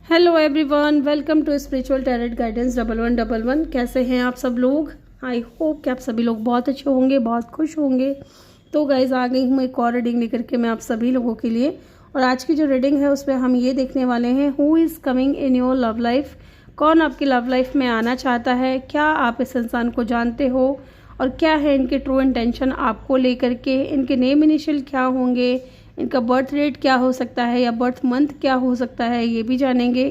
Hello everyone, welcome to spiritual tarot guidance 1111। कैसे हैं आप सब लोग? आई होप कि आप सभी लोग बहुत अच्छे होंगे, बहुत खुश होंगे। तो गाइज आ गई हूँ एक और रीडिंग लेकर के मैं आप सभी लोगों के लिए। और आज की जो रीडिंग है उसमें हम ये देखने वाले हैं, who is coming in your love life. कौन आपकी लव लाइफ में आना चाहता है, क्या आप इस इंसान को जानते हो और क्या है इनके ट्रू इंटेंशन आपको लेकर के, इनके नेम इनिशियल क्या होंगे, इनका बर्थ रेट क्या हो सकता है या बर्थ मंथ क्या हो सकता है, ये भी जानेंगे।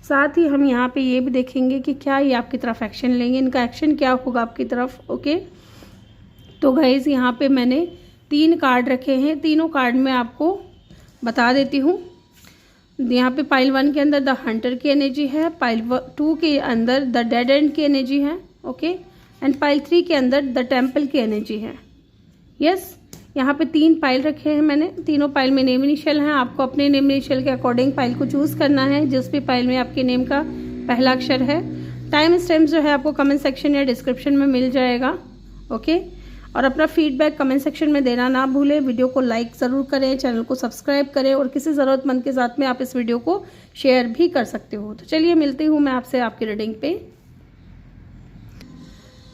साथ ही हम यहाँ पे ये भी देखेंगे कि क्या ये आपकी तरफ एक्शन लेंगे, इनका एक्शन क्या होगा आपकी तरफ। ओके, तो गाइस यहाँ पे मैंने 3 कार्ड रखे हैं, तीनों कार्ड में आपको बता देती हूँ। यहाँ पे पाइल 1 के अंदर द हंटर की एनर्जी है, पाइल 2 के अंदर द डेड एंड की एनर्जी है, ओके, एंड पाइल 3 के अंदर द टेम्पल की एनर्जी है। यस, यहाँ पे 3 पाइल रखे हैं मैंने, तीनों पाइल में नेम इनिशियल हैं। आपको अपने नेम इनिशियल के अकॉर्डिंग पाइल को चूज़ करना है, जिस भी पाइल में आपके नेम का पहला अक्षर है। टाइम स्टैम्प जो है आपको कमेंट सेक्शन या डिस्क्रिप्शन में मिल जाएगा, ओके। और अपना फीडबैक कमेंट सेक्शन में देना ना भूलें। वीडियो को लाइक ज़रूर करें, चैनल को सब्सक्राइब करें और किसी ज़रूरतमंद के साथ में आप इस वीडियो को शेयर भी कर सकते हो। तो चलिए मिलती हूँ मैं आपसे आपकी रीडिंग पे।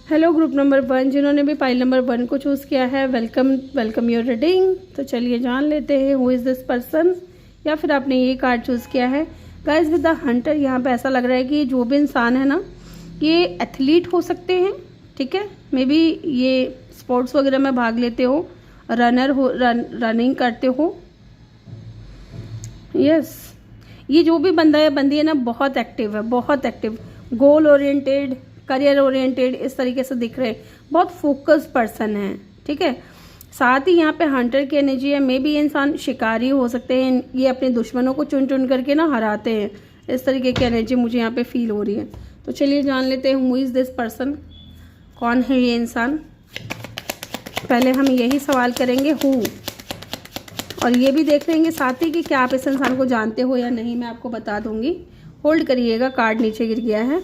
हेलो ग्रुप नंबर 1, जिन्होंने भी पाइल नंबर 1 को चूज़ किया है, वेलकम योर रीडिंग। तो चलिए जान लेते हैं हु इज़ दिस पर्सन, या फिर आपने ये कार्ड चूज़ किया है। गाइस विद द हंटर, यहाँ पे ऐसा लग रहा है कि जो भी इंसान है ना, ये एथलीट हो सकते हैं, ठीक है। मे बी ये स्पोर्ट्स वगैरह में भाग लेते हो, रनर हो, रनिंग करते हो। यस, ये जो भी बंदा है बंदी है ना, बहुत एक्टिव है, बहुत active, goal oriented, career oriented, इस तरीके से दिख रहे हैं। बहुत फोकस्ड पर्सन है, ठीक है। साथ ही यहाँ पे हंटर की एनर्जी है। मे बी इंसान शिकारी हो सकते हैं, ये अपने दुश्मनों को चुन चुन करके ना हराते हैं, इस तरीके की एनर्जी मुझे यहाँ पे फील हो रही है। तो चलिए जान लेते हैं हु इज़ दिस पर्सन, कौन है ये इंसान। पहले हम यही सवाल करेंगे हु, और ये भी देख लेंगे साथ ही कि क्या आप इस इंसान को जानते हो या नहीं, मैं आपको बता दूंगी। होल्ड करिएगा, कार्ड नीचे गिर गया है।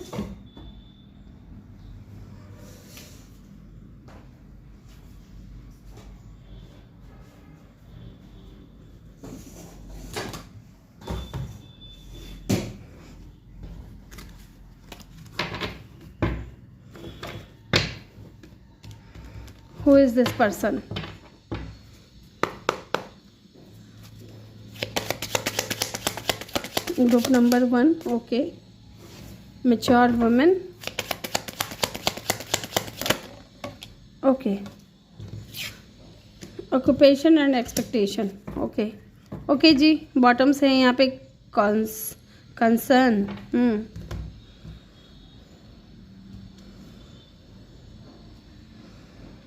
Who is this person? Group number 1, okay. Mature woman, okay. Occupation and expectation, okay. Okay जी, बॉटम से यहाँ पे कंसर्न।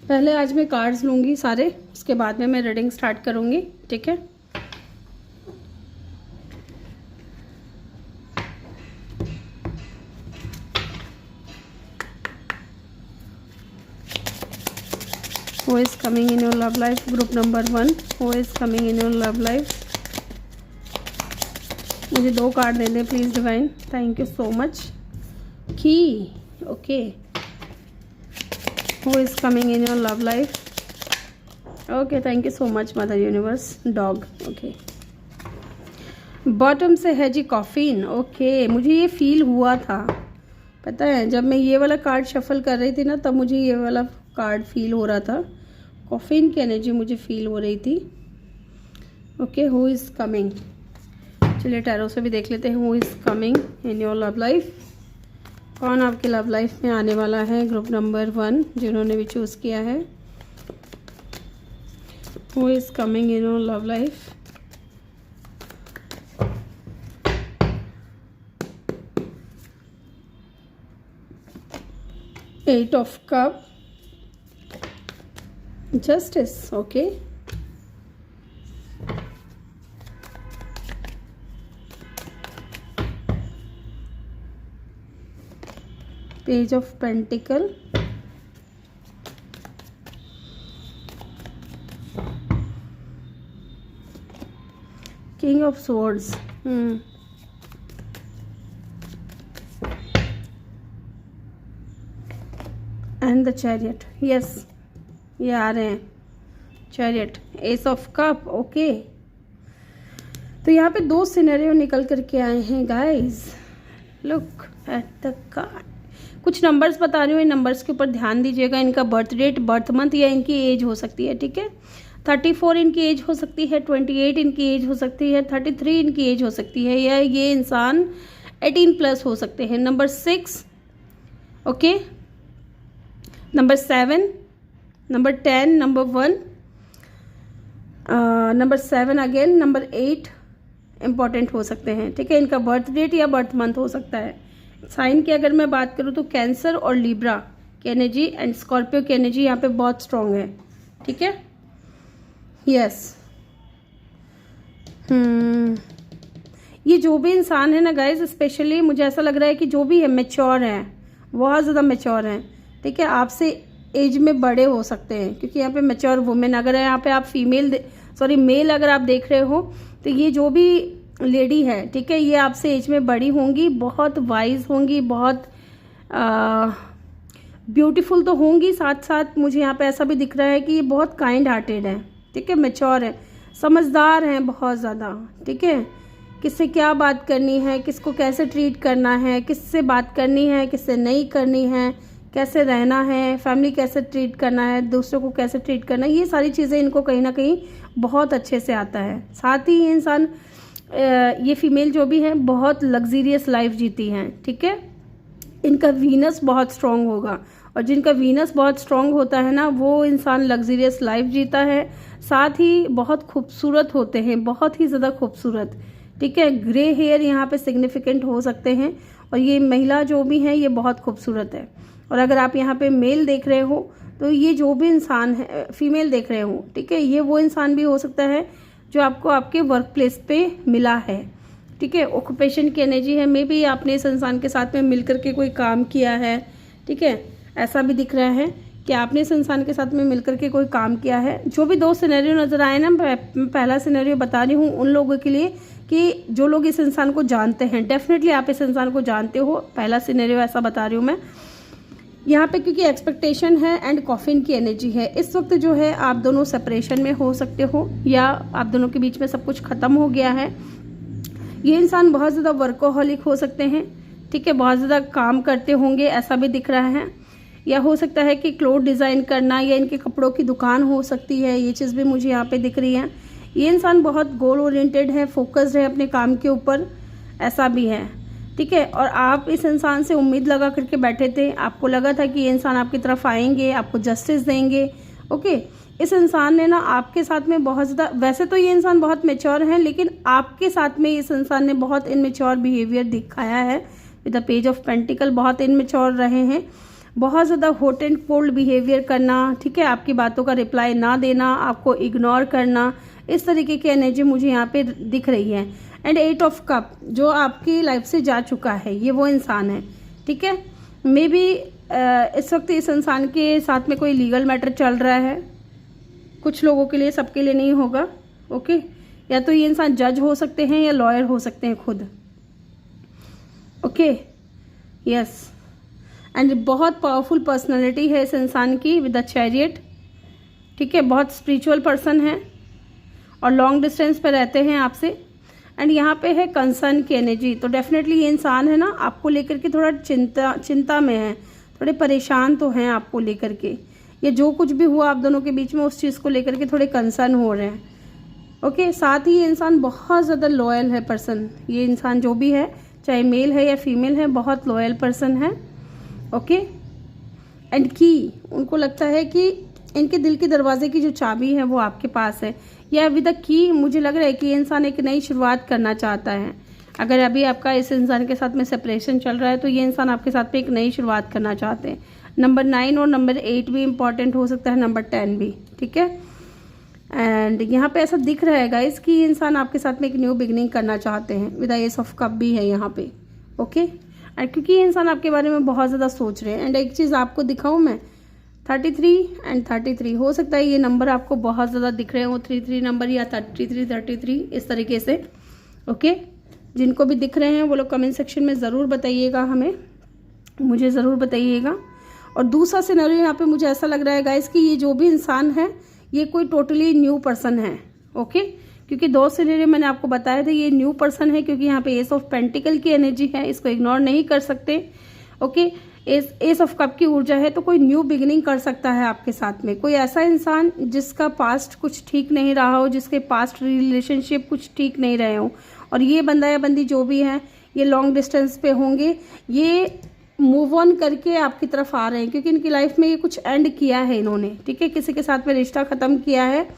पहले आज मैं कार्ड्स लूँगी सारे, उसके बाद में मैं रीडिंग स्टार्ट करूँगी, ठीक है। Who is coming in your love life? Group number 1, who is coming in your love life? मुझे 2 कार्ड दे दें please divine, thank you so much. की, okay. Who is coming in your love life? Okay, thank you so much Mother Universe. Dog, okay. Bottom से है जी coffin, okay. मुझे ये feel हुआ था, पता है, जब मैं ये वाला कार्ड शफल कर रही थी ना, तब मुझे ये वाला कार्ड फील हो रहा था। कॉफिन की एनर्जी मुझे फील हो रही थी, ओके। हु इज़ कमिंग, चलिए टैरो से भी देख लेते हैं who is coming in your love life. कौन आपकी लव लाइफ में आने वाला है? ग्रुप नंबर 1, जिन्होंने भी चूज़ किया है, who is coming in your love life. Eight of cup, justice, okay. Page of pentacle, king of swords, and the chariot. Yes, ये आ रहे हैं chariot, ace of cup, okay. तो यहाँ पे 2 सिनेरियो निकल करके आए हैं guys, look at the card. कुछ नंबर्स बता रही हूँ, इन नंबर्स के ऊपर ध्यान दीजिएगा। इनका बर्थ डेट, बर्थ मंथ या इनकी एज हो सकती है, ठीक है। 34 इनकी एज हो सकती है, 28 इनकी एज हो सकती है, 33 इनकी एज हो सकती है, या ये इंसान 18+ हो सकते हैं। Number 6, okay, number 7, number 10, number 1, number 7 again, number 8 important हो सकते हैं, ठीक है। इनका बर्थ डेट या बर्थ मंथ हो सकता है। साइन की अगर मैं बात करूँ तो कैंसर और लिब्रा की एनर्जी एंड स्कॉर्पियो की एनर्जी यहाँ पे बहुत स्ट्रांग है, ठीक है। यस, ये जो भी इंसान है ना गाइज, स्पेशली मुझे ऐसा लग रहा है कि जो भी है मैच्योर है, बहुत ज़्यादा मैच्योर है, ठीक है। आपसे एज में बड़े हो सकते हैं, क्योंकि यहाँ पे मैच्योर वुमेन, अगर यहाँ पे आप मेल अगर आप देख रहे हो तो ये जो भी लेडी है, ठीक है, ये आपसे एज में बड़ी होंगी, बहुत वाइज होंगी, बहुत ब्यूटीफुल तो होंगी, साथ साथ मुझे यहाँ पे ऐसा भी दिख रहा है कि ये बहुत काइंड हार्टेड है, ठीक है, मैच्योर है, समझदार हैं बहुत ज़्यादा, ठीक है। किससे क्या बात करनी है, किसको कैसे ट्रीट करना है, किससे बात करनी है, किससे नहीं करनी है, कैसे रहना है, फैमिली कैसे ट्रीट करना है, दूसरों को कैसे ट्रीट करना है, ये सारी चीज़ें इनको कहीं ना कहीं बहुत अच्छे से आता है। साथ ही ये इंसान, ये फीमेल जो भी है, बहुत लग्जीरियस लाइफ जीती हैं, ठीक है। इनका वीनस बहुत स्ट्रांग होगा, और जिनका वीनस बहुत स्ट्रांग होता है ना, वो इंसान लग्जीरियस लाइफ जीता है। साथ ही बहुत खूबसूरत होते हैं, बहुत ही ज़्यादा खूबसूरत, ठीक है। ग्रे हेयर यहाँ पे सिग्निफिकेंट हो सकते हैं, और ये महिला जो भी है ये बहुत खूबसूरत है। और अगर आप यहाँ पे मेल देख रहे हो तो ये जो भी इंसान है, फीमेल देख रहे हो, ठीक है, ये वो इंसान भी हो सकता है जो आपको आपके वर्क प्लेस पे मिला है, ठीक है। ऑक्यूपेशन की एनर्जी है, मे बी आपने इस इंसान के साथ में मिल करके कोई काम किया है, ठीक है, ऐसा भी दिख रहा है कि आपने इस इंसान के साथ में मिल करके कोई काम किया है। जो भी 2 सिनेरियो नज़र आए ना, पहला सिनेरियो बता रही हूँ उन लोगों के लिए कि जो लोग इस इंसान को जानते हैं, डेफिनेटली आप इस इंसान को जानते हो। पहला सिनेरियो ऐसा बता रही हूँ मैं यहाँ पे, क्योंकि एक्सपेक्टेशन है एंड कॉफिन की एनर्जी है। इस वक्त जो है आप दोनों सेपरेशन में हो सकते हो, या आप दोनों के बीच में सब कुछ ख़त्म हो गया है। ये इंसान बहुत ज़्यादा वर्कोहॉलिक हो सकते हैं, ठीक है, बहुत ज़्यादा काम करते होंगे, ऐसा भी दिख रहा है। या हो सकता है कि क्लोथ डिज़ाइन करना, या इनके कपड़ों की दुकान हो सकती है, ये चीज़ भी मुझे यहाँ पे दिख रही है। ये इंसान बहुत गोल ओरिएंटेड है, फोकस्ड है अपने काम के ऊपर, ऐसा भी है, ठीक है। और आप इस इंसान से उम्मीद लगा करके बैठे थे, आपको लगा था कि ये इंसान आपकी तरफ आएंगे, आपको जस्टिस देंगे, ओके। इस इंसान ने ना आपके साथ में बहुत ज़्यादा, वैसे तो ये इंसान बहुत मैच्योर है, लेकिन आपके साथ में इस इंसान ने बहुत इनमेच्योर बिहेवियर दिखाया है। With the page of pentacle बहुत इनमेच्योर रहे हैं, बहुत ज़्यादा हॉट एंड कोल्ड बिहेवियर करना, ठीक है, आपकी बातों का रिप्लाई ना देना, आपको इग्नोर करना, इस तरीके की एनर्जी मुझे यहाँ पे दिख रही है। एंड 8 ऑफ कप जो आपकी लाइफ से जा चुका है, ये वो इंसान है, ठीक है। मे बी इस वक्त इस इंसान के साथ में कोई लीगल मैटर चल रहा है, कुछ लोगों के लिए, सबके लिए नहीं होगा, ओके। या तो ये इंसान जज हो सकते हैं या लॉयर हो सकते हैं खुद, ओके, यस। एंड बहुत पावरफुल पर्सनैलिटी है इस इंसान की विद द चैरियट, ठीक है, बहुत स्पिरिचुअल पर्सन है और लॉन्ग डिस्टेंस पे रहते हैं आपसे। एंड यहाँ पे है कंसर्न की एनर्जी, तो डेफिनेटली ये इंसान है ना आपको लेकर के थोड़ा चिंता में है, थोड़े परेशान तो हैं आपको लेकर के, ये जो कुछ भी हुआ आप दोनों के बीच में उस चीज़ को लेकर के थोड़े कंसर्न हो रहे हैं, ओके। साथ ही ये इंसान बहुत ज़्यादा लॉयल है पर्सन, ये इंसान जो भी है, चाहे मेल है या फीमेल है, बहुत लॉयल पर्सन है, ओके। एंड की उनको लगता है कि इनके दिल के दरवाजे की जो चाबी है वो आपके पास है, या विद द की मुझे लग रहा है कि ये इंसान एक नई शुरुआत करना चाहता है। अगर अभी आपका इस इंसान के साथ में सेपरेशन चल रहा है तो ये इंसान आपके साथ में एक नई शुरुआत करना चाहते हैं। नंबर 9 और नंबर 8 भी इम्पॉर्टेंट हो सकता है, नंबर 10 भी, ठीक है। एंड यहाँ पे ऐसा दिख रहा है गाइस कि ये इंसान आपके साथ में एक न्यू बिगनिंग करना चाहते हैं, with the S of cup भी है यहाँ पे, ओके। एंड क्योंकि ये इंसान आपके बारे में बहुत ज़्यादा सोच रहे हैं। एंड एक चीज़ आपको दिखाऊँ मैं, 33 एंड 33 हो सकता है ये नंबर आपको बहुत ज़्यादा दिख रहे हो, 33 नंबर या 33 इस तरीके से, ओके। जिनको भी दिख रहे हैं वो लोग कमेंट सेक्शन में ज़रूर बताइएगा, हमें मुझे ज़रूर बताइएगा। और दूसरा सिनेरियो यहाँ पे मुझे ऐसा लग रहा है गाइस कि ये जो भी इंसान है ये कोई टोटली न्यू पर्सन है, ओके। क्योंकि 2 सिनेरियो मैंने आपको बताया था, ये न्यू पर्सन है क्योंकि यहाँ पे एस ऑफ पेंटिकल की एनर्जी है, इसको इग्नोर नहीं कर सकते। ओके, एस ऑफ कप की ऊर्जा है, तो कोई न्यू बिगिनिंग कर सकता है आपके साथ में। कोई ऐसा इंसान जिसका पास्ट कुछ ठीक नहीं रहा हो, जिसके पास्ट रिलेशनशिप कुछ ठीक नहीं रहे हो, और ये बंदा या बंदी जो भी है ये लॉन्ग डिस्टेंस पे होंगे, ये मूव ऑन करके आपकी तरफ आ रहे हैं क्योंकि इनकी लाइफ में ये कुछ एंड किया है इन्होंने, ठीक है, किसी के साथ में रिश्ता ख़त्म किया है।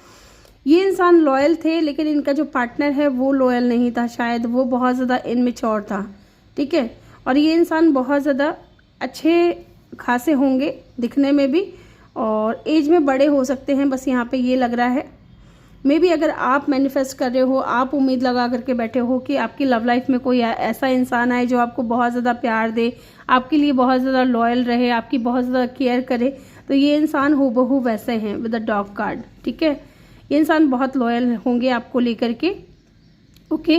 ये इंसान लॉयल थे लेकिन इनका जो पार्टनर है वो लॉयल नहीं था, शायद वो बहुत ज़्यादा इनमेच्योर था, ठीक है। और ये इंसान बहुत ज़्यादा अच्छे खासे होंगे दिखने में भी, और एज में बड़े हो सकते हैं, बस यहाँ पे ये लग रहा है। मे बी अगर आप मैनिफेस्ट कर रहे हो, आप उम्मीद लगा करके बैठे हो कि आपकी लव लाइफ में कोई ऐसा इंसान आए जो आपको बहुत ज़्यादा प्यार दे, आपके लिए बहुत ज़्यादा लॉयल रहे, आपकी बहुत ज़्यादा केयर करे, तो ये इंसान हूबहू वैसे हैं विद द डॉग कार्ड, ठीक है। ये इंसान बहुत लॉयल होंगे आपको लेकर के, ओके।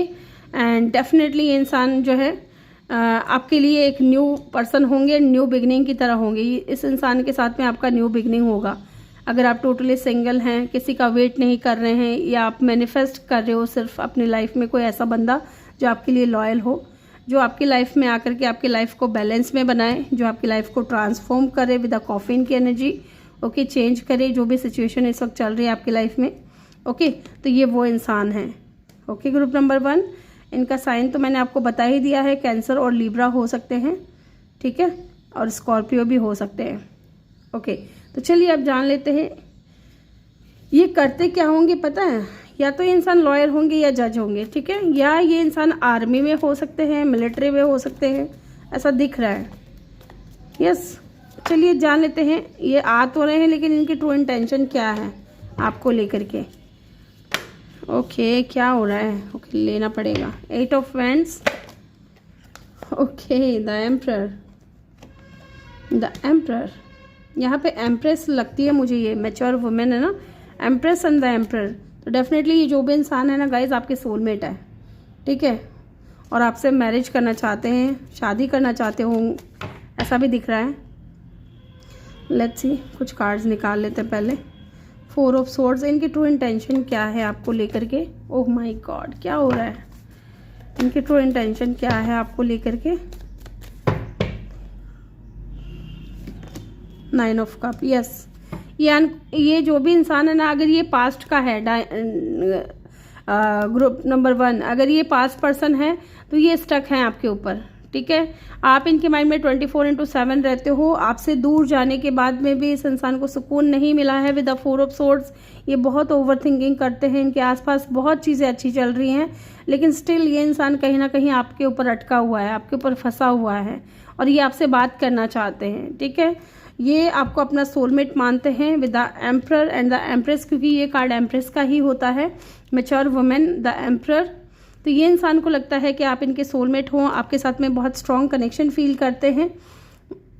एंड डेफिनेटली ये इंसान जो है आपके लिए एक न्यू पर्सन होंगे, न्यू बिगनिंग की तरह होंगे। इस इंसान के साथ में आपका न्यू बिगनिंग होगा। अगर आप टोटली सिंगल हैं, किसी का वेट नहीं कर रहे हैं, या आप मैनिफेस्ट कर रहे हो सिर्फ अपनी लाइफ में कोई ऐसा बंदा जो आपके लिए लॉयल हो, जो आपकी लाइफ में आकर के आपकी लाइफ को बैलेंस में बनाए, जो आपकी लाइफ को ट्रांसफॉर्म करे विद द कॉफिन की एनर्जी, ओके, चेंज करे जो भी सिचुएशन इस वक्त चल रही है आपकी लाइफ में, ओके। तो ये वो इंसान है, ओके। ग्रुप नंबर 1, इनका साइन तो मैंने आपको बता ही दिया है, कैंसर और लिब्रा हो सकते हैं, ठीक है, और स्कॉर्पियो भी हो सकते हैं, ओके। तो चलिए अब जान लेते हैं ये करते क्या होंगे। पता है, या तो ये इंसान लॉयर होंगे या जज होंगे, ठीक है, या ये इंसान आर्मी में हो सकते हैं, मिलिट्री में हो सकते हैं, ऐसा दिख रहा है, यस। चलिए जान लेते हैं ये आ तो रहे हैं लेकिन इनकी ट्रू इंटेंशन क्या है आपको लेकर के। ओके, क्या हो रहा है, ओके, लेना पड़ेगा। 8 of wands, okay, the emperor, यहाँ पे एम्प्रेस लगती है मुझे, ये मैच्योर वुमेन है ना, एम्प्रेस एंड द एम्परर। तो डेफिनेटली ये जो भी इंसान है ना गाइज आपके सोलमेट है, ठीक है, और आपसे मैरिज करना चाहते हैं, शादी करना चाहते हो, ऐसा भी दिख रहा है। लेट्स सी, कुछ कार्ड्स निकाल लेते हैं पहले। 4 ऑफ सोर्ड्स, इनकी ट्रू इंटेंशन क्या है आपको लेकर के। ओह माय गॉड, क्या हो रहा है, इनकी ट्रू इंटेंशन क्या है आपको लेकर के। 9 ऑफ कप, यस। ये जो भी इंसान है ना, अगर ये पास्ट का है, ग्रुप नंबर 1, अगर ये पास्ट पर्सन है तो ये स्टक है आपके ऊपर, ठीक है। आप इनके माइंड में 24/7 रहते हो। आपसे दूर जाने के बाद में भी इस इंसान को सुकून नहीं मिला है विद द 4 ऑफ सोर्ड्स। ये बहुत ओवर थिंकिंग करते हैं, इनके आसपास बहुत चीज़ें अच्छी चल रही हैं, लेकिन स्टिल ये इंसान कहीं ना कहीं आपके ऊपर अटका हुआ है, आपके ऊपर फंसा हुआ है, और ये आपसे बात करना चाहते हैं, ठीक है। ये आपको अपना सोलमेट मानते हैं with the emperor and the empress, क्योंकि ये कार्ड एम्प्रेस का ही होता है, मैच्योर वुमेन, द एम्परर। तो ये इंसान को लगता है कि आप इनके सोलमेट हों, आपके साथ में बहुत स्ट्रॉन्ग कनेक्शन फील करते हैं,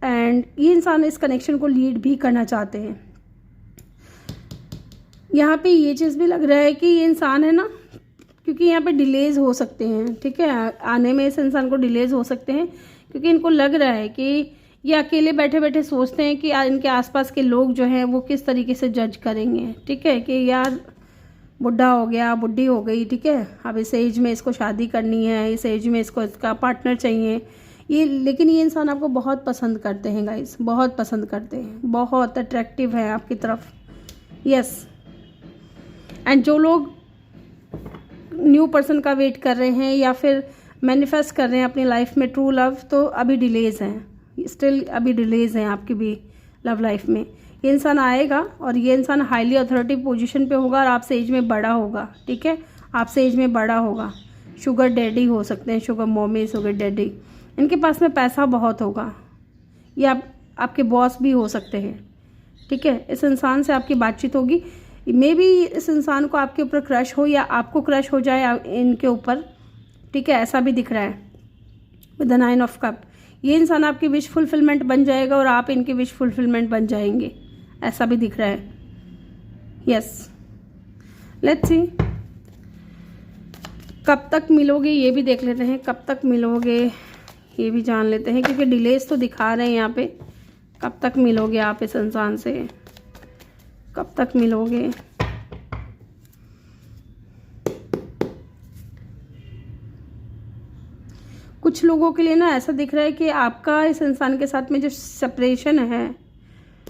एंड ये इंसान इस कनेक्शन को लीड भी करना चाहते हैं। यहाँ पे ये चीज़ भी लग रहा है कि ये इंसान है ना, क्योंकि यहाँ पे डिलेज हो सकते हैं, ठीक है, आने में इस इंसान को डिलेज हो सकते हैं, क्योंकि इनको लग रहा है कि ये अकेले बैठे बैठे सोचते हैं कि इनके आसपास के लोग जो हैं वो किस तरीके से जज करेंगे, ठीक है, कि यार बुढ़ा हो गया, बुढ़ी हो गई, ठीक है, अब इस एज में इसको शादी करनी है, इस एज में इसको इसका पार्टनर चाहिए ये। लेकिन ये इंसान आपको बहुत पसंद करते हैं गाइस, बहुत पसंद करते हैं, बहुत अट्रैक्टिव है आपकी तरफ, यस। एंड जो लोग न्यू पर्सन का वेट कर रहे हैं या फिर मैनिफेस्ट कर रहे हैं अपनी लाइफ में ट्रू लव, तो अभी डिलेज हैं, स्टिल अभी डिलेज हैं आपकी भी लव लाइफ में। ये इंसान आएगा और ये इंसान हाईली अथॉरिटी पोजीशन पे होगा और आपसे एज में बड़ा होगा, ठीक है, आपसे एज में बड़ा होगा। शुगर डैडी हो सकते हैं, शुगर मॉमी, शुगर डैडी। इनके पास में पैसा बहुत होगा, ये आपके बॉस भी हो सकते हैं, ठीक है। इस इंसान से आपकी बातचीत होगी, मे बी इस इंसान को आपके ऊपर क्रश हो या आपको क्रश हो जाए इनके ऊपर, ठीक है, ऐसा भी दिख रहा है विद द 9 ऑफ कप। ये इंसान आपकी विश फुलफिलमेंट बन जाएगा और आप इनकी विश फुलफिलमेंट बन जाएंगे, ऐसा भी दिख रहा है, यस। लेट्स सी कब तक मिलोगे, ये भी देख लेते हैं, कब तक मिलोगे ये भी जान लेते हैं, क्योंकि डिलेज तो दिखा रहे हैं यहाँ पे। कब तक मिलोगे आप इस इंसान से, कब तक मिलोगे। कुछ लोगों के लिए ना ऐसा दिख रहा है कि आपका इस इंसान के साथ में जो सेपरेशन है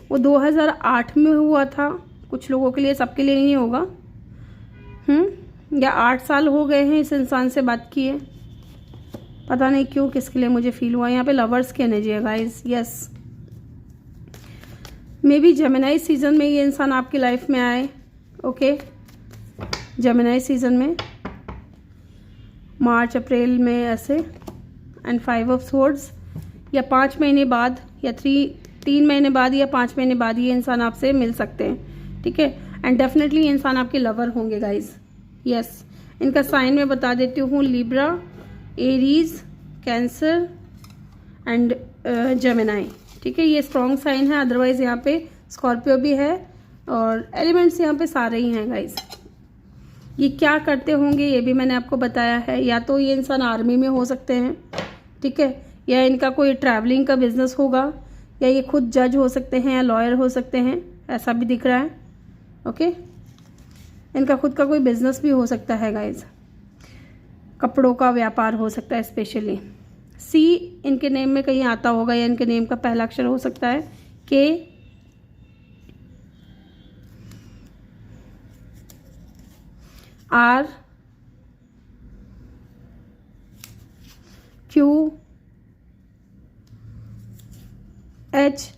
वो 2008 में हुआ था। कुछ लोगों के लिए, सबके लिए नहीं होगा। या 8 साल हो गए हैं इस इंसान से बात किए। पता नहीं क्यों, किसके लिए मुझे फील हुआ। यहाँ पे लवर्स की एनर्जी है guys. Yes, may be Gemini season में ये इंसान आपकी लाइफ में आए। ओके, जेमिनाई सीजन में, मार्च अप्रैल में ऐसे। एंड 5 ऑफ स्वॉर्ड्स, या 5 महीने बाद, या 3 महीने बाद, या 5 महीने बाद ये इंसान आपसे मिल सकते हैं। ठीक है, एंड डेफिनेटली ये इंसान आपके लवर होंगे गाइस। यस, इनका साइन मैं बता देती हूँ, Libra, Aries, cancer and Gemini. ठीक है, ये स्ट्रॉन्ग साइन है। अदरवाइज यहाँ पे स्कॉर्पियो भी है और एलिमेंट्स यहाँ पे सारे ही हैं गाइस। ये क्या करते होंगे ये भी मैंने आपको बताया है। या तो ये इंसान आर्मी में हो सकते हैं, ठीक है, या इनका कोई ट्रैवलिंग का बिजनेस होगा, या ये खुद जज हो सकते हैं या लॉयर हो सकते हैं, ऐसा भी दिख रहा है। ओके, इनका खुद का कोई बिजनेस भी हो सकता है गाइज। कपड़ों का व्यापार हो सकता है स्पेशली। सी इनके नेम में कहीं आता होगा, या इनके नेम का पहला अक्षर हो सकता है K, R, Q, H,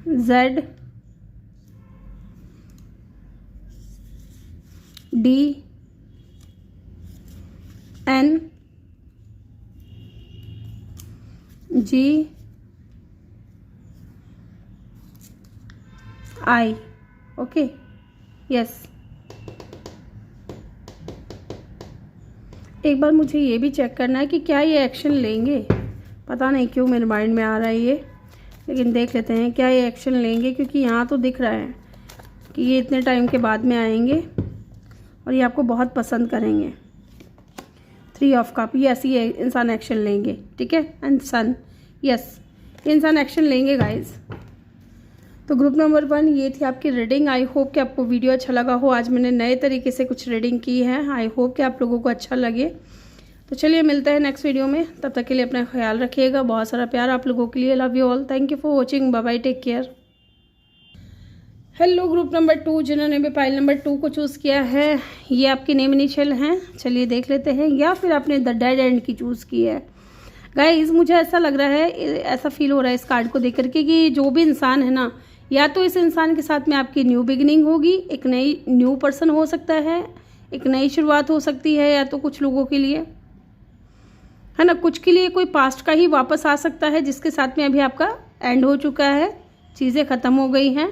Z, D, N, G, I. Okay, yes. एक बार मुझे ये भी चेक करना है कि क्या ये एक्शन लेंगे। पता नहीं क्यों मेरे माइंड में आ रहा है ये, लेकिन देख लेते हैं क्या ये एक्शन लेंगे, क्योंकि यहाँ तो दिख रहा है कि ये इतने टाइम के बाद में आएंगे और ये आपको बहुत पसंद करेंगे। 3 ऑफ कप, यस, ये इंसान एक्शन लेंगे। ठीक है, एंड सन, यस, ये इंसान एक्शन लेंगे गाइज। तो ग्रुप नंबर 1 ये थी आपकी रीडिंग। आई होप कि आपको वीडियो अच्छा लगा हो। आज मैंने नए तरीके से कुछ रीडिंग की है। आई होप कि आप लोगों को अच्छा लगे। तो चलिए मिलते हैं नेक्स्ट वीडियो में। तब तक के लिए अपना ख्याल रखिएगा। बहुत सारा प्यार आप लोगों के लिए। Love you all. Thank you for watching. Bye bye, take care. Hello group number 2, जिन्होंने भी पाइल नंबर 2 को चूज़ किया है, ये आपके नेम इनिशियल हैं। चलिए देख लेते हैं। या फिर आपने द डेड एंड की चूज़ की है। गाइज मुझे ऐसा लग रहा है, ऐसा फील हो रहा है इस कार्ड को देख करके कि जो भी इंसान है ना, या तो इस इंसान के साथ में आपकी न्यू बिगिनिंग होगी, एक नई न्यू पर्सन हो सकता है, एक नई शुरुआत हो सकती है, या तो कुछ लोगों के लिए है ना, कुछ के लिए कोई पास्ट का ही वापस आ सकता है जिसके साथ में अभी आपका एंड हो चुका है, चीज़ें ख़त्म हो गई हैं।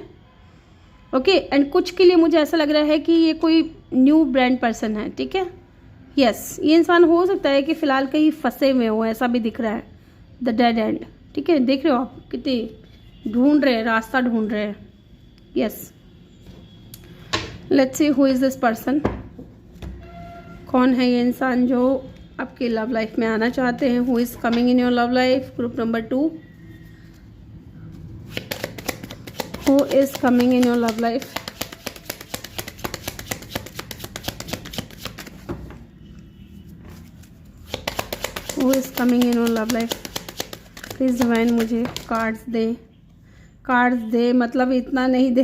ओके, एंड कुछ के लिए मुझे ऐसा लग रहा है कि ये कोई न्यू ब्रांड पर्सन है। ठीक है, यस, ये इंसान हो सकता है कि फ़िलहाल कहीं फंसे हुए हो, ऐसा भी दिख रहा है। द डेड एंड, ठीक है, देख रहे हो आप कितने ढूंढ रहे हैं, रास्ता ढूंढ रहे हैं। Yes, let's see who is this person. कौन है ये इंसान जो आपकी लव लाइफ में आना चाहते हैं? Who is coming in your love life? Group number 2, who is coming in your love life? Who is coming in your love life? Please divine मुझे कार्ड्स दे, कार्ड्स दे, मतलब इतना नहीं दे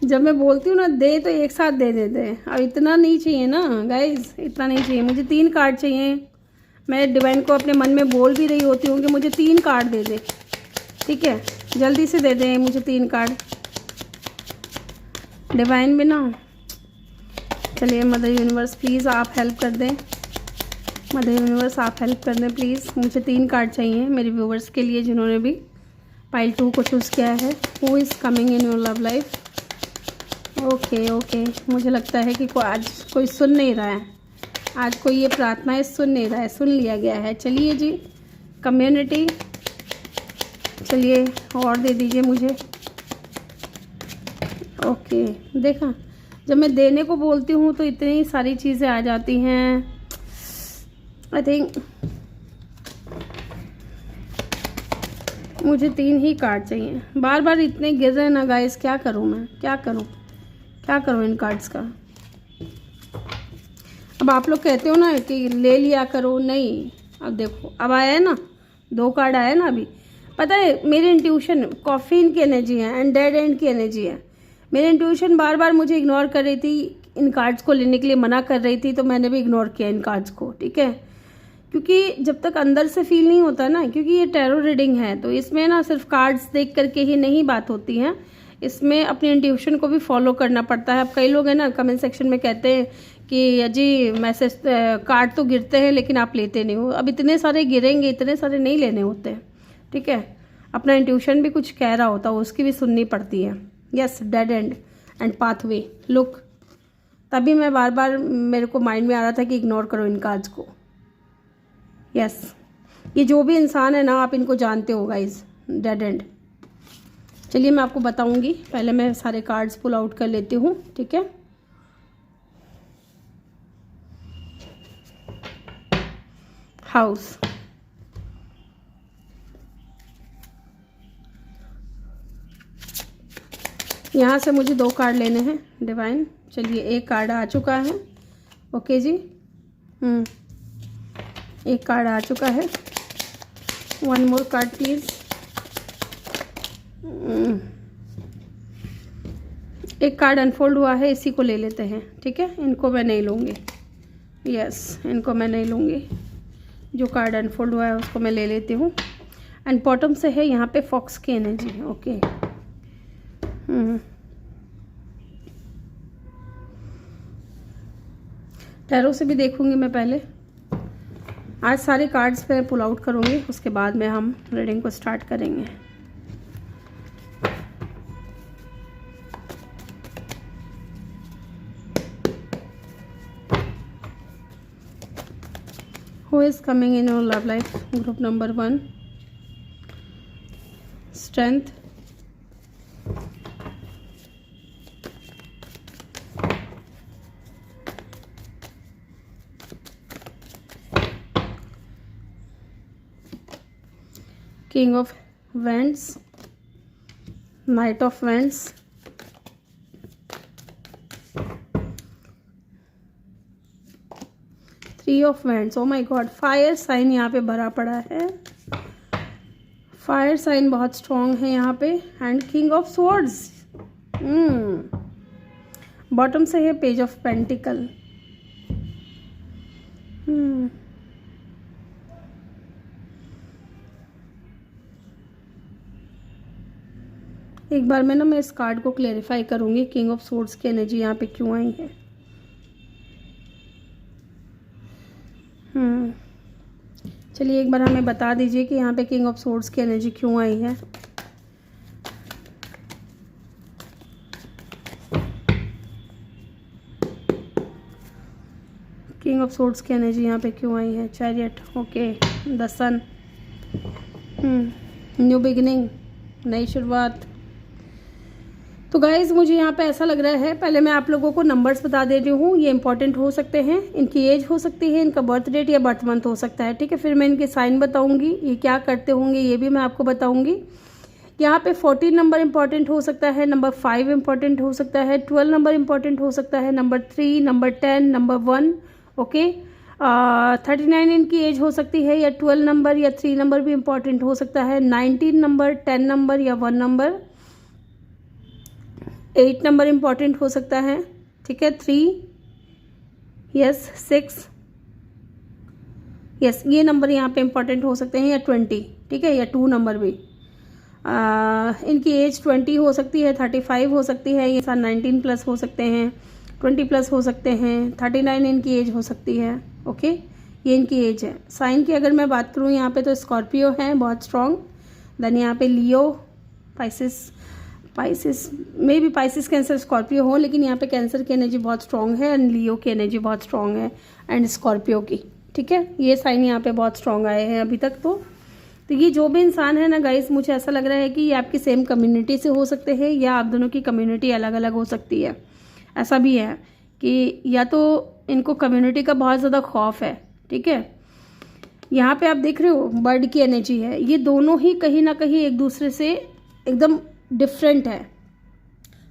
जब मैं बोलती हूँ ना दे तो एक साथ दे देते हैं। अब इतना नहीं चाहिए ना गाइज, इतना नहीं चाहिए। मुझे 3 कार्ड चाहिए। मैं डिवाइन को अपने मन में बोल भी रही होती हूँ कि मुझे 3 कार्ड दे दे। ठीक है, जल्दी से दे दें मुझे 3 कार्ड डिवाइन में ना। चलिए मदर यूनिवर्स प्लीज़ आप हेल्प कर दें। मदर यूनिवर्स आप हेल्प कर दें प्लीज़। मुझे 3 कार्ड चाहिए मेरे व्यूवर्स के लिए जिन्होंने भी पाइल 2 को चूज़ किया है। Who is coming in your love life? Okay okay, मुझे लगता है कि आज कोई सुन नहीं रहा है। आज कोई ये प्रार्थनाएं सुन नहीं रहा है, सुन लिया गया है। चलिए जी, कम्युनिटी चलिए और दे दीजिए मुझे। ओके, देखा जब मैं देने को बोलती हूँ तो इतनी सारी चीज़ें आ जाती हैं। आई थिंक मुझे 3 ही कार्ड चाहिए। बार बार इतने गिर रहे हैं ना गाइस, क्या करूँ मैं, क्या करूँ इन कार्ड्स का। अब आप लोग कहते हो ना कि ले लिया करो, नहीं, अब देखो अब आया है ना, 2 कार्ड आया ना अभी। पता है मेरी इंट्यूशन कॉफीन की एनर्जी है एंड डेड एंड की एनर्जी है। मेरी इंट्यूशन बार बार मुझे इग्नोर कर रही थी, इन कार्ड्स को लेने के लिए मना कर रही थी, तो मैंने भी इग्नोर किया इन कार्ड्स को, ठीक है। क्योंकि जब तक अंदर से फील नहीं होता ना, क्योंकि ये टैरो रीडिंग है तो इसमें ना सिर्फ कार्ड्स देख करके ही नहीं बात होती है, इसमें अपनी इंट्यूशन को भी फॉलो करना पड़ता है। अब कई लोग हैं ना कमेंट सेक्शन में कहते हैं कि अजी मैसेज कार्ड तो गिरते हैं लेकिन आप लेते नहीं हो। अब इतने सारे गिरेंगे, इतने सारे नहीं लेने होते हैं, ठीक है। अपना इंट्यूशन भी कुछ कह रहा होता है, उसकी भी सुननी पड़ती है। Yes, dead and pathway, look, तभी मैं बार बार मेरे को माइंड में आ रहा था कि इग्नोर करो इन कार्ड्स को। यस, ये जो भी इंसान है ना, आप इनको जानते हो गाइज, डेड एंड। चलिए मैं आपको बताऊंगी, पहले मैं सारे कार्ड्स पुल आउट कर लेती हूँ, ठीक है। हाउस, यहाँ से मुझे 2 कार्ड लेने हैं डिवाइन। चलिए एक कार्ड आ चुका है, ओके जी, एक कार्ड आ चुका है। 1 मोर कार्ड प्लीज। एक कार्ड अनफोल्ड हुआ है, इसी को ले लेते हैं, ठीक है। इनको मैं नहीं लूँगी, यस, इनको मैं नहीं लूँगी। जो कार्ड अनफोल्ड हुआ है उसको मैं ले लेती हूँ। एंड बॉटम से है यहाँ पे फॉक्स की एनर्जी, ओके। टैरो से भी देखूंगी मैं पहले। आज सारे कार्ड्स पे पुल आउट करूंगी, उसके बाद में हम रीडिंग को स्टार्ट करेंगे। Who is coming in your love life? Group number 1, strength, King of Wands, Knight of Wands, Three of Wands। Oh my god, fire sign यहाँ पे भरा पड़ा है, फायर साइन बहुत स्ट्रॉन्ग है यहाँ पे। And king of swords, bottom से है पेज ऑफ पेंटिकल। एक बार मैं इस कार्ड को क्लेरिफाई करूंगी, किंग ऑफ स्वॉर्ड्स की एनर्जी यहाँ पे क्यों आई है। चलिए एक बार हमें बता दीजिए कि यहाँ पे किंग ऑफ स्वॉर्ड्स की एनर्जी क्यों आई है। किंग ऑफ स्वॉर्ड्स की एनर्जी यहाँ पे क्यों आई है। Chariot, okay, the sun, new beginning, नई शुरुआत। तो गाइज मुझे यहाँ पे ऐसा लग रहा है, पहले मैं आप लोगों को नंबर्स बता दे रही हूँ, ये इंपॉर्टेंट हो सकते हैं। इनकी एज हो सकती है, इनका बर्थ डेट या बर्थ मंथ हो सकता है, ठीक है। फिर मैं इनके साइन बताऊंगी, ये क्या करते होंगे ये भी मैं आपको बताऊंगी। यहाँ पे 14 नंबर इंपॉर्टेंट हो सकता है, नंबर 5 इंपॉर्टेंट हो सकता है, 12 नंबर इंपॉर्टेंट हो सकता है, नंबर 3, नंबर 10, नंबर 1, ओके। 39 इनकी एज हो सकती है, या 12 नंबर या 3 नंबर भी इंपॉर्टेंट हो सकता है, 19 नंबर, 10 नंबर या 1 नंबर, 8 नंबर इंपॉर्टेंट हो सकता है, ठीक है, 3, यस, 6, यस, ये नंबर यहाँ पे इंपॉर्टेंट हो सकते हैं, या 20, ठीक है, या 2 नंबर भी। इनकी एज 20 हो सकती है, 35 हो सकती है, ये 19 प्लस हो सकते हैं, 20 प्लस हो सकते हैं, 39 इनकी एज हो सकती है, ओके। ये इनकी एज है। साइन की अगर मैं बात करूँ यहाँ पे तो स्कॉर्पियो है बहुत स्ट्रॉन्ग, देन यहाँ पे लियो, पाइसिस में भी, पाइसिस, कैंसर, स्कॉर्पियो हो, लेकिन यहाँ पे कैंसर की एनर्जी बहुत स्ट्रॉन्ग है एंड लियो की एनर्जी बहुत स्ट्रॉन्ग है एंड स्कॉर्पियो की, ठीक है। ये साइन यहाँ पे बहुत स्ट्रॉन्ग आए हैं अभी तक। तो ये जो भी इंसान है ना गाइस, मुझे ऐसा लग रहा है कि ये आपकी सेम कम्युनिटी से हो सकते हैं, या आप दोनों की कम्युनिटी अलग अलग हो सकती है। ऐसा भी है कि या तो इनको कम्युनिटी का बहुत ज़्यादा खौफ है, ठीक है। यहाँ पे आप देख रहे हो बर्ड की एनर्जी है, ये दोनों ही कहीं ना कहीं एक दूसरे से एकदम डिफरेंट है।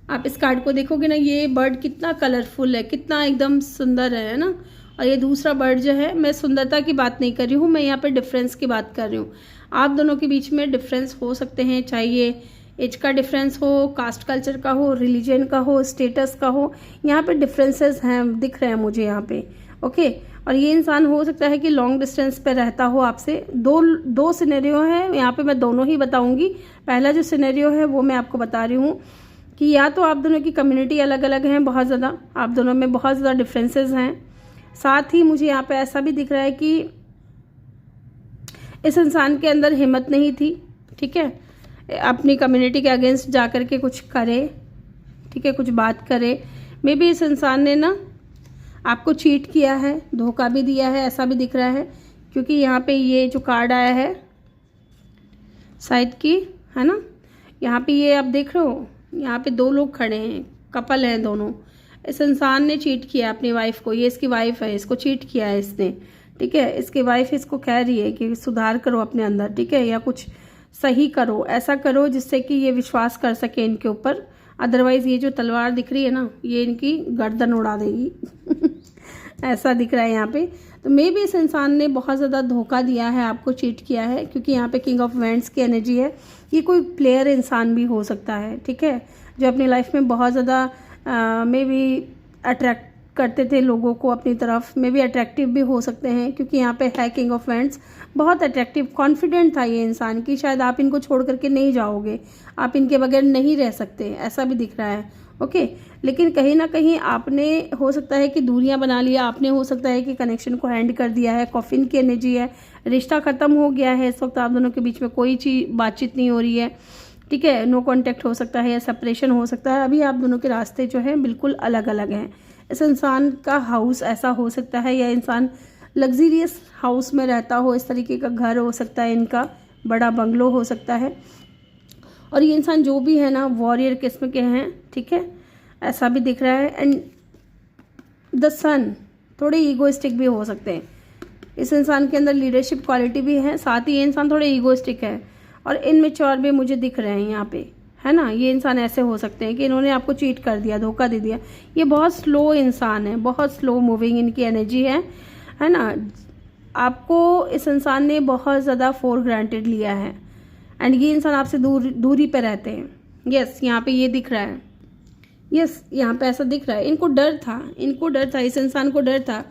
आप इस कार्ड को देखोगे ना, ये बर्ड कितना कलरफुल है, कितना एकदम सुंदर है ना, और ये दूसरा बर्ड जो है, मैं सुंदरता की बात नहीं कर रही हूँ, मैं यहाँ पे डिफरेंस की बात कर रही हूँ। आप दोनों के बीच में डिफरेंस हो सकते हैं, चाहे ये एज का डिफरेंस हो, कास्ट कल्चर का हो, रिलीजन का हो, स्टेटस का हो, यहाँ पे डिफरेंसेस हैं, दिख रहे हैं मुझे यहाँ पे। ओके, और ये इंसान हो सकता है कि लॉन्ग डिस्टेंस पे रहता हो आपसे। दो सिनेरियो है यहाँ पे, मैं दोनों ही बताऊंगी। पहला जो सिनेरियो है वो मैं आपको बता रही हूँ कि या तो आप दोनों की कम्युनिटी अलग अलग हैं, बहुत ज़्यादा आप दोनों में बहुत ज़्यादा डिफरेंसेस हैं। साथ ही मुझे यहाँ पे ऐसा भी दिख रहा है कि इस इंसान के अंदर हिम्मत नहीं थी, ठीक है, अपनी कम्युनिटी के अगेंस्ट जा कर के कुछ करे, ठीक है, कुछ बात करे। मे बी इस इंसान ने ना आपको चीट किया है, धोखा भी दिया है, ऐसा भी दिख रहा है, क्योंकि यहाँ पे ये जो कार्ड आया है साइड की, है ना, यहाँ पे ये आप देख रहे हो, यहाँ पे दो लोग खड़े हैं, कपल हैं दोनों। इस इंसान ने चीट किया अपनी वाइफ को, ये इसकी वाइफ है, इसको चीट किया है इसने, ठीक है। इसकी वाइफ इसको कह रही है कि सुधार करो अपने अंदर, ठीक है, या कुछ सही करो, ऐसा करो जिससे कि ये विश्वास कर सके इनके ऊपर। अदरवाइज ये जो तलवार दिख रही है ना, ये इनकी गर्दन उड़ा देगी ऐसा दिख रहा है यहाँ पे। तो मे बी इस इंसान ने बहुत ज़्यादा धोखा दिया है, आपको चीट किया है, क्योंकि यहाँ पे किंग ऑफ वैंड्स की एनर्जी है। ये कोई प्लेयर इंसान भी हो सकता है, ठीक है, जो अपनी लाइफ में बहुत ज़्यादा मे बी अट्रैक्ट करते थे लोगों को अपनी तरफ, मे बी अट्रैक्टिव भी हो सकते हैं, क्योंकि यहाँ पे है किंग ऑफ वैंड्स। बहुत अट्रैक्टिव, कॉन्फिडेंट था ये इंसान कि शायद आप इनको छोड़ करके नहीं जाओगे, आप इनके बगैर नहीं रह सकते, ऐसा भी दिख रहा है। ओके, लेकिन कहीं ना कहीं आपने हो सकता है कि दूरियां बना लिया, आपने हो सकता है कि कनेक्शन को हैंड कर दिया है। कॉफिन की एनर्जी है, रिश्ता खत्म हो गया है, इस वक्त आप दोनों के बीच में कोई चीज़ बातचीत नहीं हो रही है, ठीक है, नो कॉन्टैक्ट हो सकता है या सेपरेशन हो सकता है। अभी आप दोनों के रास्ते जो हैं बिल्कुल अलग अलग हैं। इस इंसान का हाउस ऐसा हो सकता है, या इंसान लग्जरियस हाउस में रहता हो, इस तरीके का घर हो सकता है इनका, बड़ा बंगलो हो सकता है। और ये इंसान जो भी है ना, वॉरियर किस्म के हैं, ठीक है, ऐसा भी दिख रहा है। एंड द सन थोड़े ईगोइस्टिक भी हो सकते हैं, इस इंसान के अंदर लीडरशिप क्वालिटी भी है, साथ ही ये इंसान थोड़े ईगोइस्टिक है और इनमेच्योर भी मुझे दिख रहे हैं यहाँ पे, है ना। ये इंसान ऐसे हो सकते हैं कि इन्होंने आपको चीट कर दिया, धोखा दे दिया। ये बहुत स्लो इंसान है, बहुत स्लो मूविंग इनकी एनर्जी है ना। आपको इस इंसान ने बहुत ज़्यादा फॉर ग्रांटेड लिया है, एंड ये इंसान आपसे दूरी पे रहते हैं। यस, यहाँ पे ये दिख रहा है, यस, यहाँ पे ऐसा दिख रहा है। इनको डर था, इस इंसान को डर था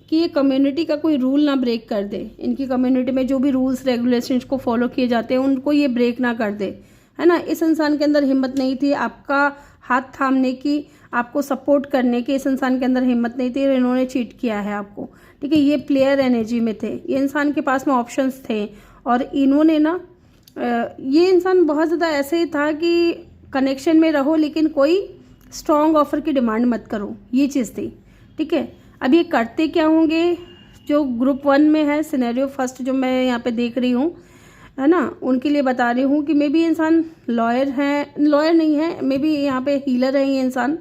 कि ये कम्युनिटी का कोई रूल ना ब्रेक कर दे। इनकी कम्युनिटी में जो भी रूल्स रेगुलेशंस को फॉलो किए जाते हैं उनको ये ब्रेक ना कर दे, है ना। इस इंसान के अंदर हिम्मत नहीं थी आपका हाथ थामने की, आपको सपोर्ट करने की, इस इंसान के अंदर हिम्मत नहीं थी, इन्होंने चीट किया है आपको, ठीक है। ये प्लेयर एनर्जी में थे, ये इंसान के पास में ऑप्शंस थे, और इन्होंने ना ये इंसान बहुत ज़्यादा ऐसे ही था कि कनेक्शन में रहो लेकिन कोई स्ट्रॉन्ग ऑफर की डिमांड मत करो, ये चीज़ थी, ठीक है। अब ये करते क्या होंगे, जो ग्रुप 1 में है सिनेरियो फर्स्ट जो मैं यहाँ पे देख रही हूँ, है ना, उनके लिए बता रही हूँ कि मे बी इंसान लॉयर नहीं है, मे बी यहाँ पे हीलर है ये इंसान,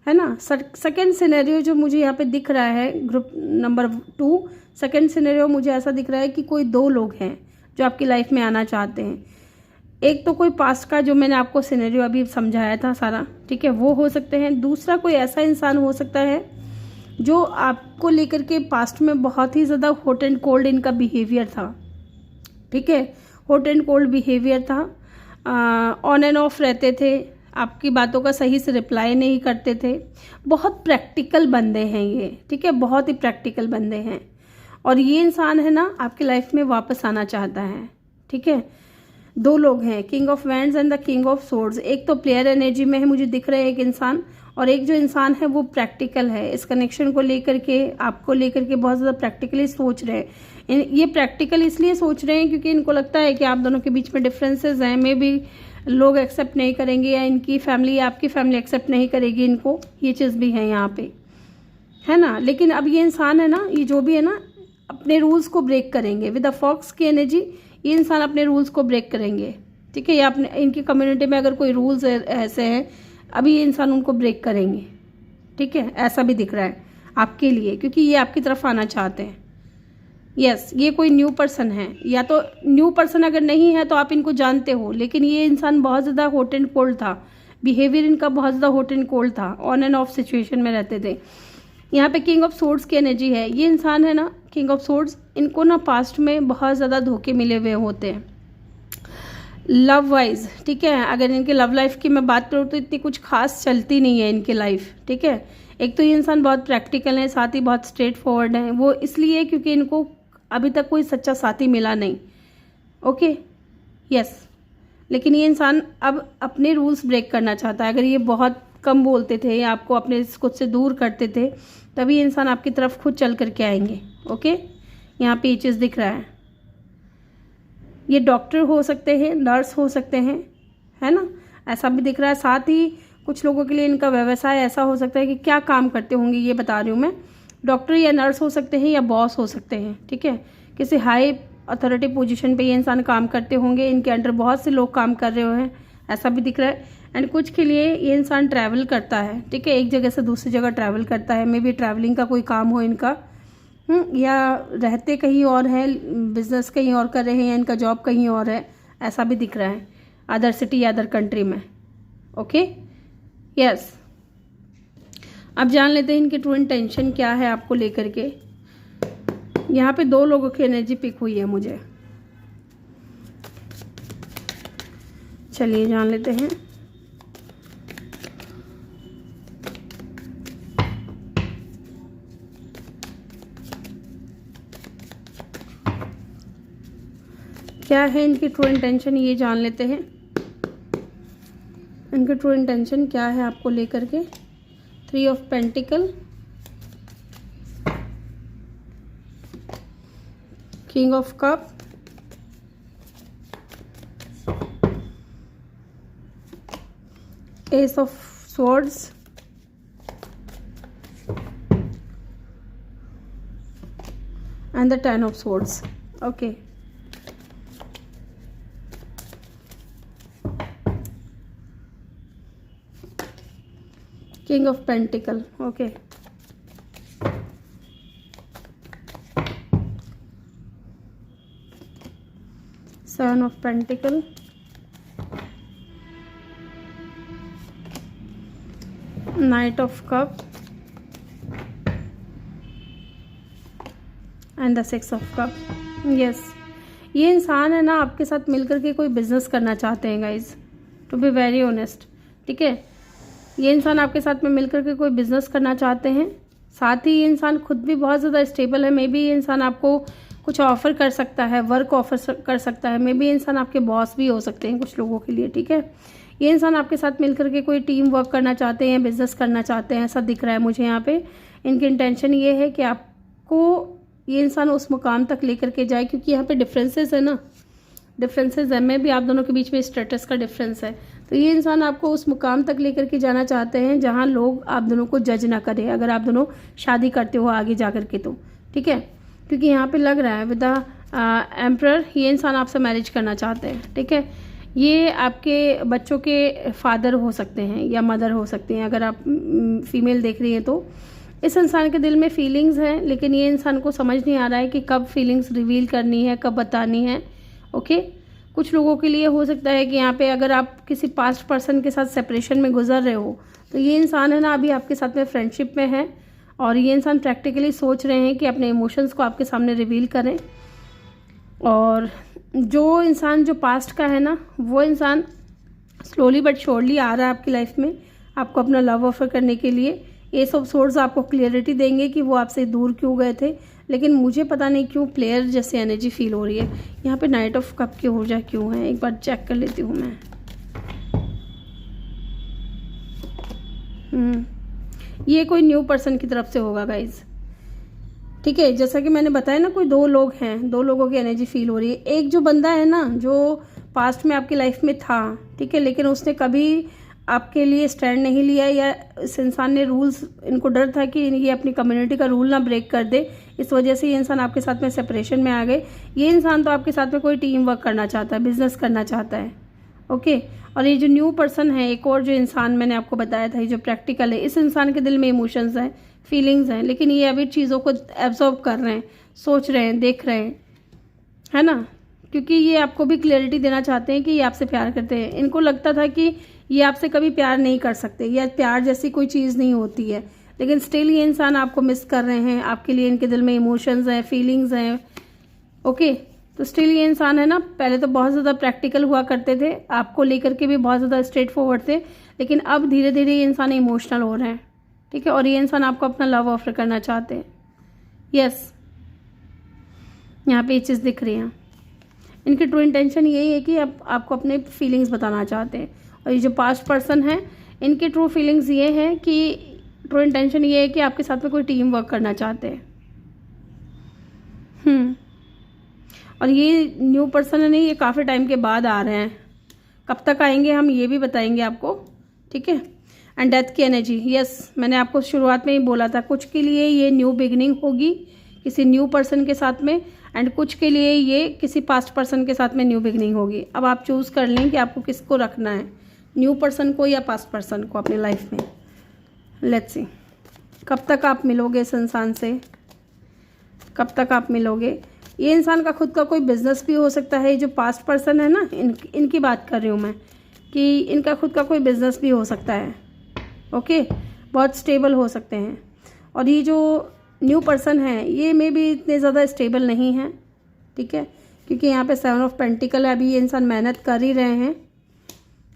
है ना। सेकंड सिनेरियो जो मुझे यहाँ पे दिख रहा है ग्रुप नंबर 2, सेकंड सिनेरियो मुझे ऐसा दिख रहा है कि कोई 2 लोग हैं जो आपकी लाइफ में आना चाहते हैं। एक तो कोई पास्ट का, जो मैंने आपको सिनेरियो अभी समझाया था सारा, ठीक है, वो हो सकते हैं। दूसरा कोई ऐसा इंसान हो सकता है जो आपको लेकर के पास्ट में बहुत ही ज़्यादा हॉट एंड कोल्ड इनका बिहेवियर था, ठीक है, हॉट एंड कोल्ड बिहेवियर था, ऑन एंड ऑफ रहते थे, आपकी बातों का सही से रिप्लाई नहीं करते थे। बहुत प्रैक्टिकल बंदे हैं ये, ठीक है, बहुत ही प्रैक्टिकल बंदे हैं। और ये इंसान है ना आपकी लाइफ में वापस आना चाहता है, ठीक है। 2 लोग हैं, king of wands and the king of swords. एक तो प्लेयर एनर्जी में है, मुझे दिख रहा है एक इंसान, और एक जो इंसान है वो प्रैक्टिकल है, इस कनेक्शन को लेकर के, आपको लेकर के बहुत ज़्यादा प्रैक्टिकली सोच रहे हैं। ये प्रैक्टिकल इसलिए सोच रहे हैं क्योंकि इनको लगता है कि आप दोनों के बीच में डिफरेंसेस हैं, मे बी लोग एक्सेप्ट नहीं करेंगे, या इनकी फैमिली या आपकी फैमिली एक्सेप्ट नहीं करेगी इनको, ये चीज़ भी है यहाँ पे, है ना। लेकिन अब ये इंसान है ना, ये जो भी है ना, अपने रूल्स को ब्रेक करेंगे विद द फॉक्स की एनर्जी। ये इंसान अपने रूल्स को ब्रेक करेंगे, ठीक है, या अपने इनकी कम्युनिटी में अगर कोई रूल्स ऐसे हैं, अभी ये इंसान उनको ब्रेक करेंगे, ठीक है, ऐसा भी दिख रहा है आपके लिए, क्योंकि ये आपकी तरफ आना चाहते हैं। यस, ये कोई न्यू पर्सन है, या तो न्यू पर्सन अगर नहीं है तो आप इनको जानते हो, लेकिन ये इंसान बहुत ज़्यादा हॉट एंड कोल्ड था, बिहेवियर इनका बहुत ज़्यादा हॉट एंड कोल्ड था, ऑन एंड ऑफ सिचुएशन में रहते थे। यहाँ पे किंग ऑफ सोर्ड्स की एनर्जी है। ये इंसान है ना, किंग ऑफ सोर्ड्स, इनको ना पास्ट में बहुत ज़्यादा धोखे मिले हुए होते हैं लव वाइज, ठीक है। अगर इनके लव लाइफ की मैं बात करूँ तो इतनी कुछ खास चलती नहीं है इनकी लाइफ, ठीक है। एक तो ये इंसान बहुत प्रैक्टिकल है, साथ ही बहुत स्ट्रेट फॉरवर्ड है। वो इसलिए क्योंकि इनको अभी तक कोई सच्चा साथी मिला नहीं, ओके, यस। लेकिन ये इंसान अब अपने रूल्स ब्रेक करना चाहता है। अगर ये बहुत कम बोलते थे या आपको अपने खुद से दूर करते थे, तभी ये इंसान आपकी तरफ खुद चल करके आएंगे, ओके। यहाँ पे ये चीज़ दिख रहा है। ये डॉक्टर हो सकते हैं, नर्स हो सकते हैं, है ना, ऐसा भी दिख रहा है। साथ ही कुछ लोगों के लिए इनका व्यवसाय ऐसा हो सकता है कि क्या काम करते होंगे ये बता रही हूँ मैं। डॉक्टर या नर्स हो सकते हैं या बॉस हो सकते हैं, ठीक है। किसी हाई अथॉरिटी पोजीशन पे ये इंसान काम करते होंगे, इनके अंडर बहुत से लोग काम कर रहे हैं, ऐसा भी दिख रहा है। एंड कुछ के लिए ये इंसान ट्रैवल करता है, ठीक है, एक जगह से दूसरी जगह ट्रैवल करता है। मे बी ट्रैवलिंग का कोई काम हो इनका, या रहते कहीं और है, बिजनेस कहीं और कर रहे हैं, या इनका जॉब कहीं और है, ऐसा भी दिख रहा है, अदर सिटी या अदर कंट्री में, ओके, यस। अब जान लेते हैं इनकी ट्रू इंटेंशन क्या है आपको लेकर के। यहाँ पे 2 लोगों की एनर्जी पिक हुई है मुझे, चलिए जान लेते हैं। क्या है इनकी ट्रू इंटेंशन, ये जान लेते हैं। इनकी ट्रू इंटेंशन क्या है आपको लेकर के। 3 of pentacle, king of cup, S of swords, and the 10 of swords, okay. King of pentacle, okay. Seven of pentacle, night of cup, and the 6 of cup, yes. ये इंसान है ना आपके साथ मिलकर के कोई बिजनेस करना चाहते हैं guys, to be very honest, ठीक है। ये इंसान आपके साथ में मिलकर के कोई बिजनेस करना चाहते हैं। साथ ही ये इंसान खुद भी बहुत ज़्यादा स्टेबल है। मे बी ये इंसान आपको कुछ ऑफर कर सकता है, वर्क ऑफर कर सकता है। मे बी ये इंसान आपके बॉस भी हो सकते हैं कुछ लोगों के लिए, ठीक है। ये इंसान आपके साथ मिलकर के कोई टीम वर्क करना चाहते हैं, बिजनेस करना चाहते हैं, ऐसा दिख रहा है मुझे यहाँ पे। इनकी इंटेंशन ये है कि आपको ये इंसान उस मुकाम तक लेकर के जाए, क्योंकि यहाँ पे डिफरेंसेस है ना, डिफरेंसेस है। में भी आप दोनों के बीच में स्टेटस का डिफरेंस है। तो ये इंसान आपको उस मुकाम तक लेकर के जाना चाहते हैं जहाँ लोग आप दोनों को जज ना करें, अगर आप दोनों शादी करते हो आगे जा कर के, तो ठीक है। क्योंकि यहाँ पे लग रहा है विद द एम्परर, ये इंसान आपसे मैरिज करना चाहते हैं, ठीक है। ये आपके बच्चों के फादर हो सकते हैं या मदर हो सकते हैं, अगर आप फीमेल देख रही हैं तो। इस इंसान के दिल में फीलिंग्स हैं, लेकिन ये इंसान को समझ नहीं आ रहा है कि कब फीलिंग्स रिवील करनी है, कब बतानी है, ओके। कुछ लोगों के लिए हो सकता है कि यहाँ पे अगर आप किसी पास्ट पर्सन के साथ सेपरेशन में गुजर रहे हो, तो ये इंसान है ना अभी आपके साथ में फ्रेंडशिप में है, और ये इंसान प्रैक्टिकली सोच रहे हैं कि अपने इमोशंस को आपके सामने रिवील करें। और जो इंसान जो पास्ट का है ना, वो इंसान स्लोली बट श्योरली आ रहा है आपकी लाइफ में, आपको अपना लव ऑफर करने के लिए। एस ऑफ सोर्ड्स आपको क्लियरिटी देंगे कि वो आपसे दूर क्यों गए थे, लेकिन मुझे पता नहीं क्यों प्लेयर जैसे एनर्जी फील हो रही है। यहाँ पे नाइट ऑफ कप की ऊर्जा क्यों है, एक बार चेक कर लेती हूँ मैं। ये कोई न्यू पर्सन की तरफ से होगा गाइज, ठीक है। जैसा कि मैंने बताया ना, कोई 2 लोग हैं, 2 लोगों की एनर्जी फील हो रही है। एक जो बंदा है ना जो पास्ट में आपकी लाइफ में था, ठीक है, लेकिन उसने कभी आपके लिए स्टैंड नहीं लिया, या इस इंसान ने रूल्स, इनको डर था कि ये अपनी कम्युनिटी का रूल ना ब्रेक कर दे, इस वजह से ये इंसान आपके साथ में सेपरेशन में आ गए। ये इंसान तो आपके साथ में कोई टीम वर्क करना चाहता है, बिजनेस करना चाहता है, ओके। और ये जो न्यू पर्सन है, एक और जो इंसान मैंने आपको बताया था, ये जो प्रैक्टिकल है, इस इंसान के दिल में इमोशंस हैं, फीलिंग्स हैं, लेकिन ये अभी चीज़ों को एब्जॉर्ब कर रहे हैं, सोच रहे हैं, देख रहे हैं, है ना। क्योंकि ये आपको भी क्लैरिटी देना चाहते हैं कि ये आपसे प्यार करते हैं। इनको लगता था कि ये आपसे कभी प्यार नहीं कर सकते, या प्यार जैसी कोई चीज़ नहीं होती है, लेकिन स्टिल ये इंसान आपको मिस कर रहे हैं, आपके लिए इनके दिल में इमोशंस हैं, फीलिंग्स हैं। ओके, तो स्टिल ये इंसान है ना, पहले तो बहुत ज़्यादा प्रैक्टिकल हुआ करते थे, आपको लेकर के भी बहुत ज़्यादा स्ट्रेट फॉरवर्ड थे, लेकिन अब धीरे धीरे ये इंसान इमोशनल हो रहे हैं, ठीक है। और ये इंसान आपको अपना लव ऑफर करना चाहते हैं। यस, यहाँ पे ये चीज़ दिख रही है। इनकी ट्रू इंटेंशन यही है कि अब आपको अपने फीलिंग्स बताना चाहते हैं। और ये जो पास्ट पर्सन है, इनकी ट्रू फीलिंग्स ये है कि ट्रू इंटेंशन ये है कि आपके साथ में कोई टीम वर्क करना चाहते हैं। और ये न्यू पर्सन है नहीं, ये काफ़ी टाइम के बाद आ रहे हैं। कब तक आएंगे हम ये भी बताएंगे आपको, ठीक है। एंड डेथ की एनर्जी, यस, मैंने आपको शुरुआत में ही बोला था, कुछ के लिए ये न्यू बिगिनिंग होगी किसी न्यू पर्सन के साथ में, एंड कुछ के लिए ये किसी पास्ट पर्सन के साथ में न्यू बिगिनिंग होगी। अब आप चूज़ कर लें कि आपको किसको रखना है, न्यू पर्सन को या पास्ट पर्सन को अपनी लाइफ में। लेट्स सी, कब तक आप मिलोगे इस इंसान से, कब तक आप मिलोगे। ये इंसान का खुद का कोई बिजनेस भी हो सकता है। जो पास्ट पर्सन है ना, इनकी बात कर रही हूँ मैं, कि इनका खुद का कोई बिजनेस भी हो सकता है। ओके, बहुत स्टेबल हो सकते हैं। और ये जो न्यू पर्सन है, ये में भी इतने ज़्यादा स्टेबल नहीं है, ठीक है, क्योंकि यहाँ पे 7 ऑफ पेंटिकल है। अभी ये इंसान मेहनत कर ही रहे हैं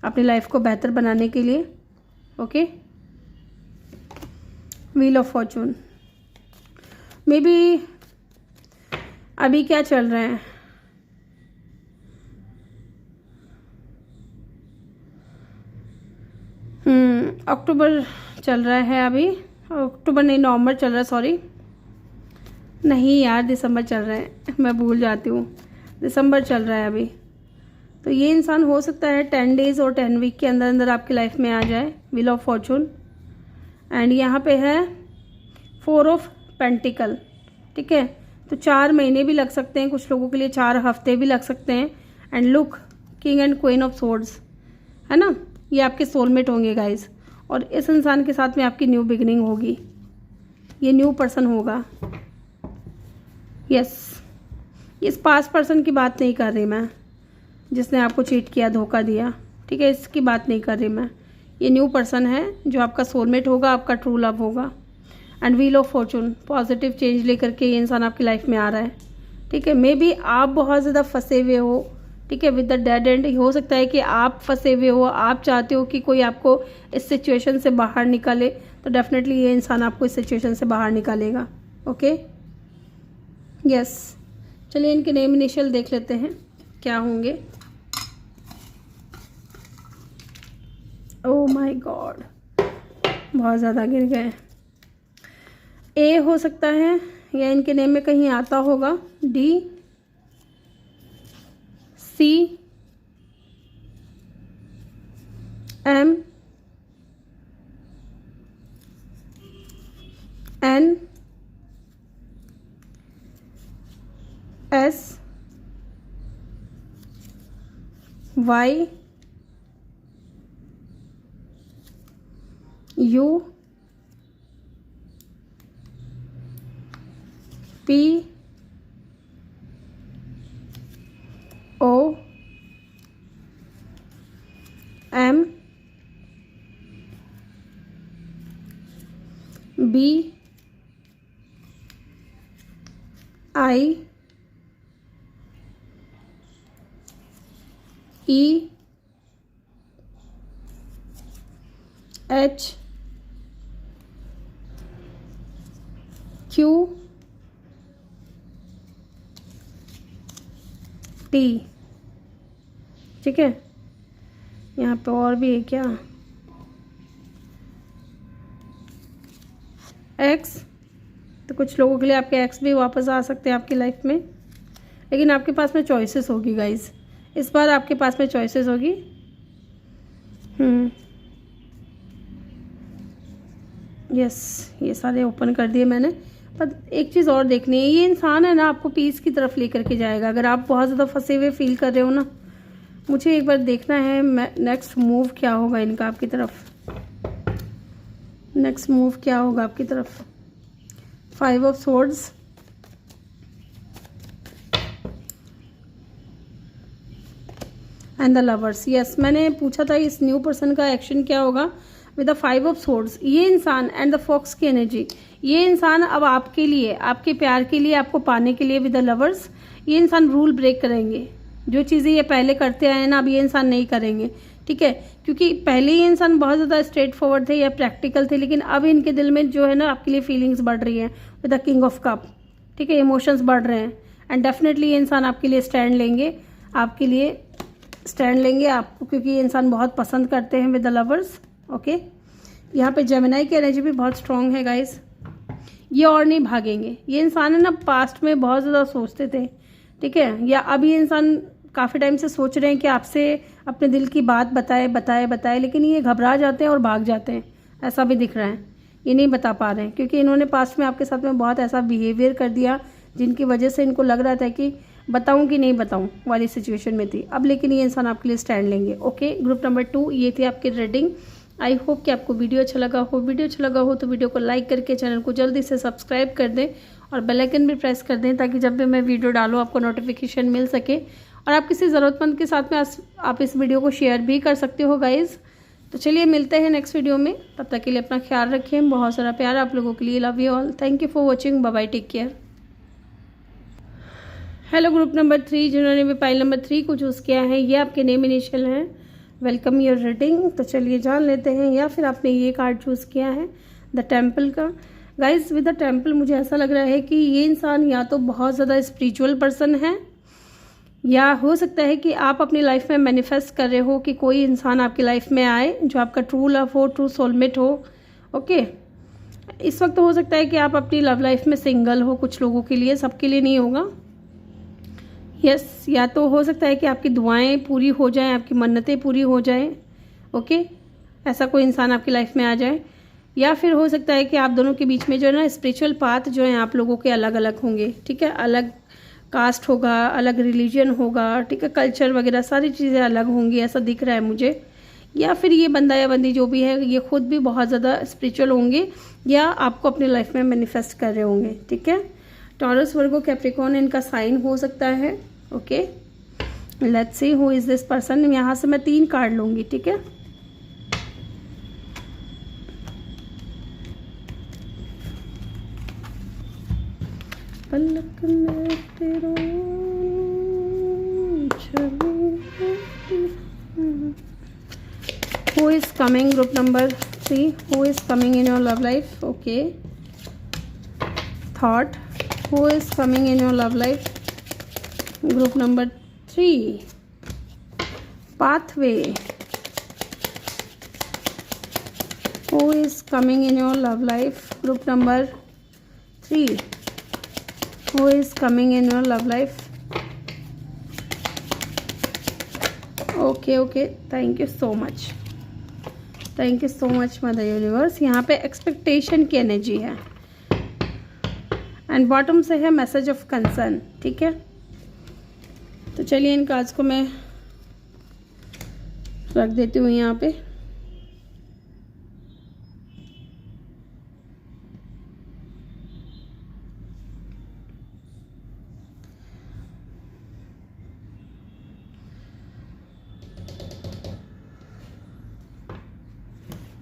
अपनी लाइफ को बेहतर बनाने के लिए। Okay, wheel of Fortune, may be अभी क्या चल रहा है, अक्टूबर चल रहा है अभी, अक्टूबर नहीं, नवंबर चल रहा है, सॉरी, नहीं यार, दिसंबर चल रहा है, मैं भूल जाती हूँ, दिसंबर चल रहा है अभी। तो ये इंसान हो सकता है 10 डेज़ और 10 वीक के अंदर अंदर आपकी लाइफ में आ जाए, व्हील ऑफ फॉर्चून। एंड यहाँ पे है 4 ऑफ पेंटिकल, ठीक है। तो 4 महीने भी लग सकते हैं, कुछ लोगों के लिए 4 हफ्ते भी लग सकते हैं। And look, king and queen of swords, है ना, ये आपके सोलमेट होंगे गाइज। और इस इंसान के साथ में आपकी न्यू बिगिनिंग होगी, ये न्यू पर्सन होगा। यस, इस पास्ट पर्सन की बात नहीं कर रही मैं, जिसने आपको चीट किया, धोखा दिया, ठीक है, इसकी बात नहीं कर रही मैं। ये न्यू पर्सन है जो आपका सोलमेट होगा, आपका ट्रू लव होगा। And wheel of Fortune, positive change लेकर के ये इंसान आपकी लाइफ में आ रहा है, ठीक है। मे बी आप बहुत ज़्यादा फंसे हुए हो, ठीक है, विद द डेड एंड। हो सकता है कि आप फंसे हुए हो, आप चाहते हो कि कोई आपको इस सिचुएशन से बाहर निकाले, तो डेफिनेटली ये इंसान आपको इस सिचुएशन से बाहर निकालेगा। ओके, यस, चलिए इनके नेम इनिशियल देख लेते हैं क्या होंगे। ओह माय गॉड, बहुत ज़्यादा गिर गए। ए हो सकता है, या इनके नेम में कहीं आता होगा, D, C, M, N, S, Y, U, P, O, M, B, I, E, H, Q, T, ठीक है। यहाँ पे और भी है क्या, एक्स, तो कुछ लोगों के लिए आपके एक्स भी वापस आ सकते हैं आपकी लाइफ में, लेकिन आपके पास में चॉइसेस होगी गाइज, इस बार आपके पास में चॉइसेस होगी। यस, ये सारे ओपन कर दिए मैंने। पर एक चीज़ और देखनी है, ये इंसान है ना आपको पीस की तरफ लेकर के जाएगा। अगर आप बहुत ज़्यादा फंसे हुए फील कर रहे हो ना, मुझे एक बार देखना है नेक्स्ट मूव क्या होगा इनका आपकी तरफ, नेक्स्ट मूव क्या होगा आपकी तरफ। 5 of swords, and the lovers. Yes, मैंने पूछा था इस न्यू पर्सन का एक्शन क्या होगा। विद द 5 ऑफ सोर्ड्स, ये इंसान एंड द फॉक्स की एनर्जी, ये इंसान अब आपके लिए, आपके प्यार के लिए, आपको पाने के लिए विद द लवर्स, ये इंसान रूल ब्रेक करेंगे। जो चीज़ें ये पहले करते आए ना, अब ये इंसान नहीं करेंगे, ठीक है। क्योंकि पहले ये इंसान बहुत ज़्यादा स्ट्रेट फॉरवर्ड थे या प्रैक्टिकल थे, लेकिन अब इनके दिल में जो है ना आपके लिए फीलिंग्स बढ़ रही हैं with the king of cup, ठीक है, इमोशंस बढ़ रहे हैं। एंड डेफिनेटली ये इंसान आपके लिए स्टैंड लेंगे, आपके लिए स्टैंड लेंगे आपको, क्योंकि ये इंसान बहुत पसंद करते हैं विद द लवर्स। ओके, यहाँ पे जेमिनी की एनर्जी भी बहुत स्ट्रांग है गाइस। ये और नहीं भागेंगे। ये इंसान है ना पास्ट में बहुत ज़्यादा सोचते थे, ठीक है, या अब ये इंसान काफ़ी टाइम से सोच रहे हैं कि आपसे अपने दिल की बात बताए, लेकिन ये घबरा जाते हैं और भाग जाते हैं, ऐसा भी दिख रहा है। ये नहीं बता पा रहे हैं क्योंकि इन्होंने पास्ट में आपके साथ में बहुत ऐसा बिहेवियर कर दिया जिनकी वजह से इनको लग रहा था कि बताऊं कि नहीं बताऊं वाली सिचुएशन में थी। अब लेकिन ये इंसान आपके लिए स्टैंड लेंगे। ओके, ग्रुप नंबर 2 ये थी आपकी रीडिंग। आई होप कि आपको वीडियो अच्छा लगा हो। वीडियो अच्छा लगा हो तो वीडियो को लाइक करके चैनल को जल्दी से सब्सक्राइब कर दें और बेल आइकन भी प्रेस कर दें, ताकि जब भी मैं वीडियो डालूँ आपको नोटिफिकेशन मिल सके। और आप किसी ज़रूरतमंद के साथ में आप इस वीडियो को शेयर भी कर सकते हो गाइज़। तो चलिए मिलते हैं नेक्स्ट वीडियो में, तब तक के लिए अपना ख्याल रखें। बहुत सारा प्यार आप लोगों के लिए। Love you all, thank you for watching, bye bye, take care. Hello group number 3, जिन्होंने भी पाइल नंबर 3 को चूज़ किया है, ये आपके नेम इनिशियल हैं। Welcome your reading. तो चलिए जान लेते हैं। या फिर आपने ये कार्ड चूज़ किया है द टेम्पल का। गाइज विद द टेम्पल मुझे ऐसा लग रहा है कि ये इंसान या तो बहुत ज़्यादा स्पिरिचुअल पर्सन है, या हो सकता है कि आप अपनी लाइफ में मैनिफेस्ट कर रहे हो कि कोई इंसान आपकी लाइफ में आए जो आपका ट्रू लव हो, ट्रू सोलमेट हो। ओके, इस वक्त हो सकता है कि आप अपनी लव लाइफ में सिंगल हो, कुछ लोगों के लिए, सबके लिए नहीं होगा। यस, या तो हो सकता है कि आपकी दुआएं पूरी हो जाएं, आपकी मन्नतें पूरी हो जाएं। ओके, ऐसा कोई इंसान आपकी लाइफ में आ जाए। या फिर हो सकता है कि आप दोनों के बीच में जो है ना स्पिरिचुअल पाथ जो है आप लोगों के अलग अलग होंगे, ठीक है, अलग कास्ट होगा, अलग रिलीजन होगा, ठीक है, कल्चर वगैरह सारी चीज़ें अलग होंगी, ऐसा दिख रहा है मुझे। या फिर ये बंदा या बंदी जो भी है ये खुद भी बहुत ज़्यादा स्पिरिचुअल होंगे, या आपको अपनी लाइफ में मैनिफेस्ट कर रहे होंगे, ठीक है। टॉरस, वर्गो, कैप्रिकॉर्न इनका साइन हो सकता है। Okay, let's see who is this person. यहाँ से मैं 3 कार्ड लूँगी, ठीक है। पलक में तेरा Who is coming, group number 3? Who is coming in your love life? Okay. Thought. Who is coming in your love life? Group number 3. Pathway. Who is coming in your love life? Group number 3. Who is coming in your love life? Okay, thank you so much. Thank you so much mother universe. यहाँ पे expectation की energy है and bottom से है message of concern, ठीक है। तो चलिए इन कार्ड्स को मैं रख देती हूँ यहाँ पे।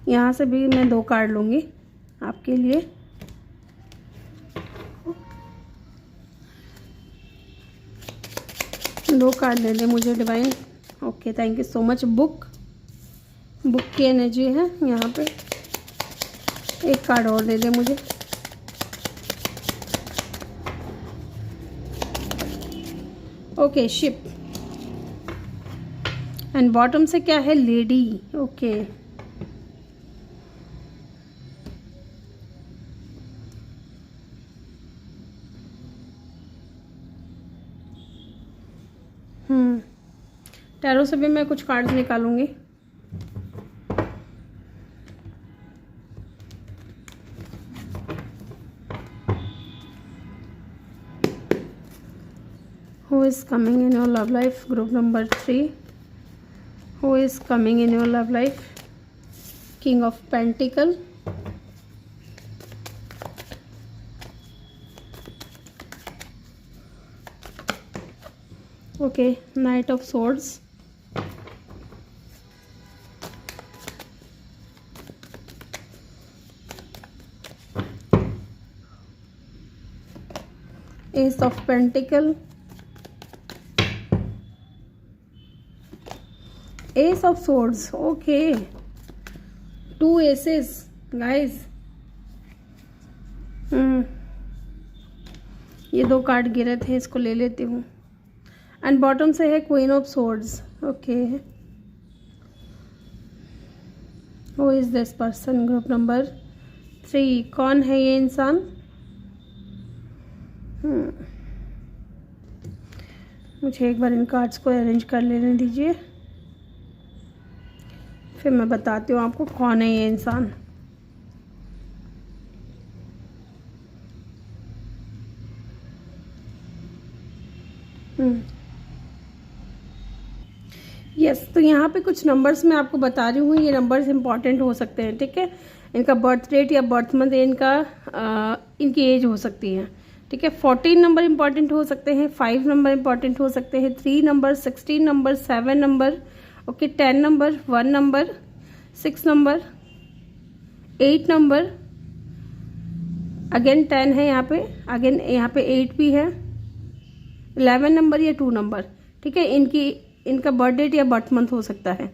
यहाँ से भी मैं 2 कार्ड लूँगी आपके लिए। दो कार्ड दे दे मुझे divine. Okay, thank you so much. Book की एनर्जी है यहाँ पे। एक कार्ड और दे दे मुझे। ओके, शिप एंड बॉटम से क्या है, लेडी। ओके, टैरो से भी मैं कुछ cards निकालूंगी। Who is coming in your love life? Group number 3. Who is coming in your love life? King of Pentacle. Okay, Knight of Swords. Ace of pentacle, ace of swords, okay, 2 aces guys. ये 2 card गिरे थे, इसको ले लेती हूँ। And bottom से है queen of swords, okay. Who is this person, group number 3, कौन है ये इंसान? मुझे एक बार इन कार्ड्स को अरेंज कर लेने दीजिए, फिर मैं बताती हूँ आपको कौन है ये इंसान। यस, तो यहाँ पे कुछ नंबर्स मैं आपको बता रही हूँ, ये नंबर्स इंपॉर्टेंट हो सकते हैं, ठीक है। इनका बर्थ डेट या बर्थ मंथ, इनकी एज हो सकती है, ठीक है। 14 नंबर इंपॉर्टेंट हो सकते हैं, 5 नंबर इंपॉर्टेंट हो सकते हैं, 3 number, 16 number, 7 number, okay, 10 number, 1 number, 6 number, 8 number, again 10 है यहाँ पे, अगेन यहाँ पे 8 भी है, 11 नंबर या 2 नंबर, ठीक है। इनका बर्थ डेट या बर्थ मंथ हो सकता है,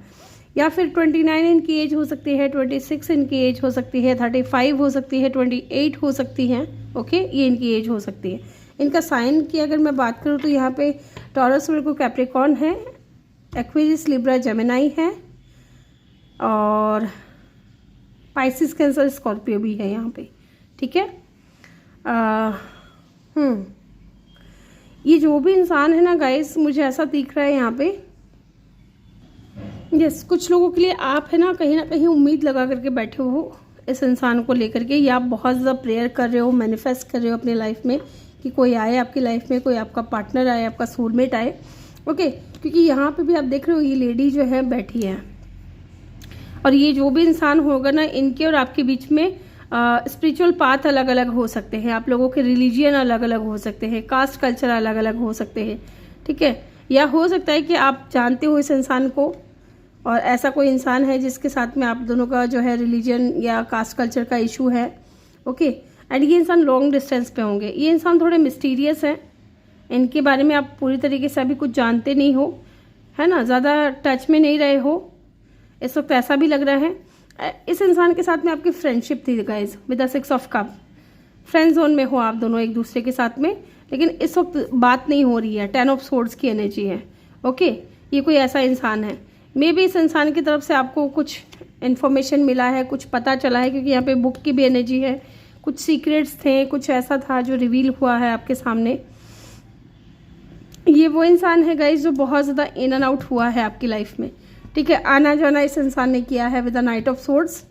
या फिर 29 इनकी एज हो सकती है, 26 इनकी एज हो सकती है, 35 हो सकती है, 28 हो सकती है, ओके, ये इनकी एज हो सकती है। इनका साइन की अगर मैं बात करूँ तो यहाँ पे टॉरस, वर्गो, कैप्रिकॉर्न है, एक्वेरियस, लिब्रा, जेमिनी है, और पाइसिस, कैंसर, स्कॉर्पियो भी है यहाँ पे, ठीक है। ये जो भी इंसान है ना गाइस, मुझे ऐसा दिख रहा है यहाँ पे, यस, कुछ लोगों के लिए आप है ना कहीं उम्मीद लगा करके बैठे हो इस इंसान को लेकर के, या आप बहुत ज़्यादा प्रेयर कर रहे हो, मैनिफेस्ट कर रहे हो अपनी लाइफ में कि कोई आए आपकी लाइफ में, कोई आपका पार्टनर आए, आपका सोलमेट आए, ओके। क्योंकि यहाँ पे भी आप देख रहे हो ये लेडी जो है बैठी है, और ये जो भी इंसान होगा ना, इनके और आपके बीच में स्पिरिचुअल पाथ अलग अलग हो सकते हैं, आप लोगों के रिलीजियन अलग अलग हो सकते हैं, कास्ट कल्चर अलग अलग हो सकते हैं, ठीक है। या हो सकता है कि आप जानते हो इस इंसान को, और ऐसा कोई इंसान है जिसके साथ में आप दोनों का जो है रिलीजन या कास्ट कल्चर का इशू है, ओके। एंड ये इंसान लॉन्ग डिस्टेंस पे होंगे, ये इंसान थोड़े मिस्टीरियस हैं, इनके बारे में आप पूरी तरीके से अभी कुछ जानते नहीं हो, है ना, ज़्यादा टच में नहीं रहे हो इस वक्त, ऐसा भी लग रहा है। इस इंसान के साथ में आपकी फ्रेंडशिप थी guys, with the 6 of cup, friend zone में हो आप दोनों एक दूसरे के साथ में, लेकिन इस वक्त बात नहीं हो रही है, 10 ऑफ सोर्ड्स की एनर्जी है, ओके। ये कोई ऐसा इंसान है, मे बी इस इंसान की तरफ से आपको कुछ इन्फॉर्मेशन मिला है, कुछ पता चला है, क्योंकि यहाँ पे बुक की भी एनर्जी है, कुछ सीक्रेट्स थे, कुछ ऐसा था जो रिवील हुआ है आपके सामने। ये वो इंसान है गाइज जो बहुत ज़्यादा इन एंड आउट हुआ है आपकी लाइफ में, ठीक है। आना जाना इस इंसान ने किया है with the night of swords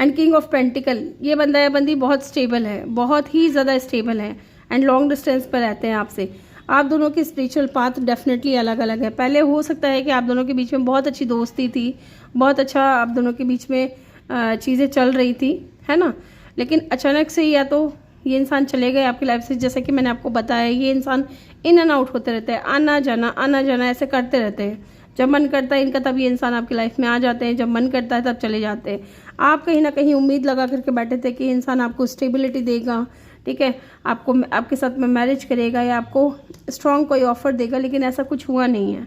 and king of pentacle. ये बंदा या बंदी बहुत स्टेबल है, बहुत ही ज़्यादा स्टेबल है, एंड लॉन्ग डिस्टेंस पर रहते हैं आपसे। आप दोनों की स्पिरिचुअल पाथ डेफिनेटली अलग अलग है। पहले हो सकता है कि आप दोनों के बीच में बहुत अच्छी दोस्ती थी, बहुत अच्छा आप दोनों के बीच में चीज़ें चल रही थी, है ना, लेकिन अचानक से या तो ये इंसान चले गए आपकी लाइफ से। जैसे कि मैंने आपको बताया, ये इंसान इन एंड आउट होते रहते हैं, आना जाना ऐसे करते रहते हैं। जब मन करता है इनका तब ये इंसान आपकी लाइफ में आ जाते हैं, जब मन करता है तब चले जाते हैं। आप कहीं ना कहीं उम्मीद लगा करके बैठे थे कि इंसान आपको स्टेबिलिटी देगा, ठीक है, आपको आपके साथ में मैरिज करेगा या आपको स्ट्रॉन्ग कोई ऑफर देगा, लेकिन ऐसा कुछ हुआ नहीं है।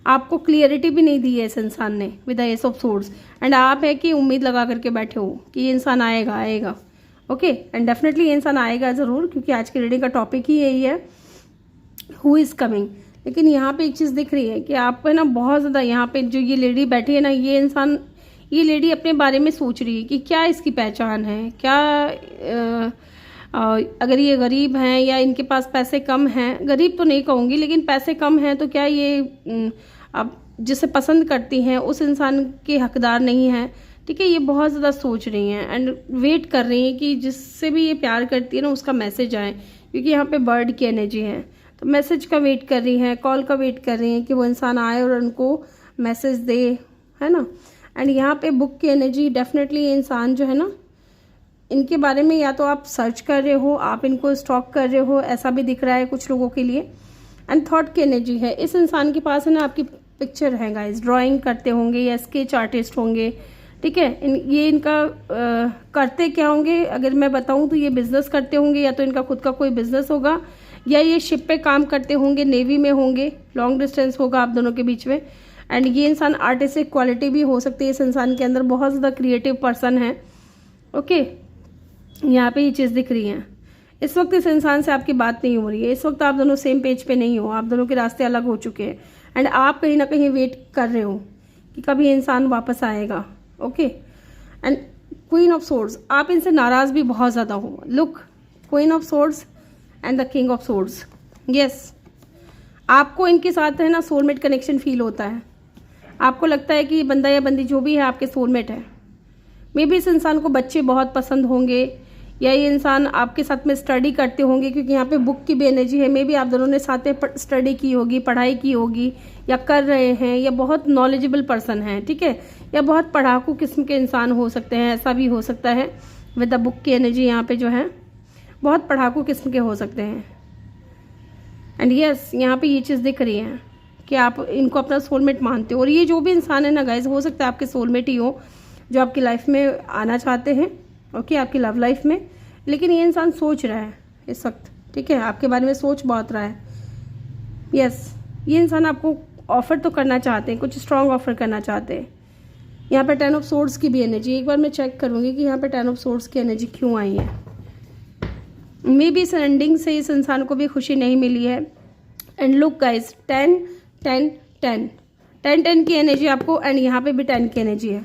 आपको क्लियरिटी भी नहीं दी है इस इंसान ने with the S of swords, and आप है कि उम्मीद लगा करके बैठे हो कि ये इंसान आएगा, ओके। एंड डेफिनेटली ये इंसान आएगा ज़रूर, क्योंकि आज की रीडिंग का टॉपिक ही यही है, हु इज़ कमिंग। लेकिन यहाँ पे एक चीज़ दिख रही है कि आप है ना बहुत ज़्यादा, यहाँ पे जो ये लेडी बैठी है ना, ये लेडी अपने बारे में सोच रही है कि क्या इसकी पहचान है, क्या अगर ये गरीब हैं या इनके पास पैसे कम हैं, गरीब तो नहीं कहूँगी लेकिन पैसे कम हैं, तो क्या ये अब जिसे पसंद करती हैं उस इंसान के हकदार नहीं हैं, ठीक है। ये बहुत ज़्यादा सोच रही हैं एंड वेट कर रही हैं कि जिससे भी ये प्यार करती है ना उसका मैसेज आए, क्योंकि यहाँ पे बर्ड की एनर्जी है, तो मैसेज का वेट कर रही हैं, कॉल का वेट कर रही हैं कि वो इंसान आए और उनको मैसेज दे, है ना। एंड यहाँ पे बुक की एनर्जी, डेफिनेटली ये इंसान जो है ना, इनके बारे में या तो आप सर्च कर रहे हो, आप इनको स्टॉक कर रहे हो, ऐसा भी दिख रहा है कुछ लोगों के लिए। एंड थॉट की एनर्जी है, इस इंसान के पास है ना आपकी पिक्चर है गाइस, ड्राइंग करते होंगे या स्केच आर्टिस्ट होंगे, ठीक है। ये इनका करते क्या होंगे अगर मैं बताऊं तो ये बिजनेस करते होंगे, या तो इनका खुद का कोई बिजनेस होगा, या ये शिप पे काम करते होंगे, नेवी में होंगे, लॉन्ग डिस्टेंस होगा आप दोनों के बीच में। एंड ये इंसान आर्टिस्टिक क्वालिटी भी हो सकती है इस इंसान के अंदर, बहुत ज़्यादा क्रिएटिव पर्सन है। ओके, यहाँ पे ये चीज़ दिख रही है। इस वक्त इस इंसान से आपकी बात नहीं हो रही है, इस वक्त आप दोनों सेम पेज पे नहीं हो, आप दोनों के रास्ते अलग हो चुके हैं। एंड आप कहीं ना कहीं वेट कर रहे हो कि कभी इंसान वापस आएगा। Okay, and queen of swords, आप इनसे नाराज भी बहुत ज़्यादा हो। Look, queen of swords and the king of swords. Yes, आपको इनके साथ है ना सोलमेट कनेक्शन फील होता है। आपको लगता है कि ये बंदा या बंदी जो भी है आपके सोलमेट है। मे बी इस इंसान को बच्चे बहुत पसंद होंगे, या ये इंसान आपके साथ में स्टडी करते होंगे, क्योंकि यहाँ पे बुक की भी एनर्जी है। मे बी आप दोनों ने साथ में स्टडी की होगी, पढ़ाई की होगी, या कर रहे हैं, या बहुत नॉलेजेबल पर्सन हैं। ठीक है, या बहुत पढ़ाकू किस्म के इंसान हो सकते हैं, ऐसा भी हो सकता है। विद द बुक की एनर्जी यहाँ पे जो है बहुत पढ़ाकू किस्म के हो सकते हैं। एंड यस, यहाँ पे ये चीज़ दिख रही है कि आप इनको अपना सोलमेट मानते हो। और ये जो भी इंसान है ना गाइज, हो सकता है आपके सोलमेट ही हो जो आपकी लाइफ में आना चाहते हैं। ओके, आपकी लव लाइफ में। लेकिन ये इंसान सोच रहा है इस वक्त, ठीक है, आपके बारे में सोच बहुत रहा है। यस, ये इंसान आपको ऑफर तो करना चाहते हैं, कुछ स्ट्रॉन्ग ऑफर करना चाहते हैं। यहाँ पे 10 ऑफ सोर्ड्स की भी एनर्जी, एक बार मैं चेक करूँगी कि यहाँ पे 10 ऑफ सोर्ड्स की एनर्जी क्यों आई है। मे बी इस एंडिंग से इस इंसान को भी खुशी नहीं मिली है। एंड लुक गाइज, 10 10 10 10 10 की एनर्जी आपको, एंड यहाँ पे भी 10 की एनर्जी है।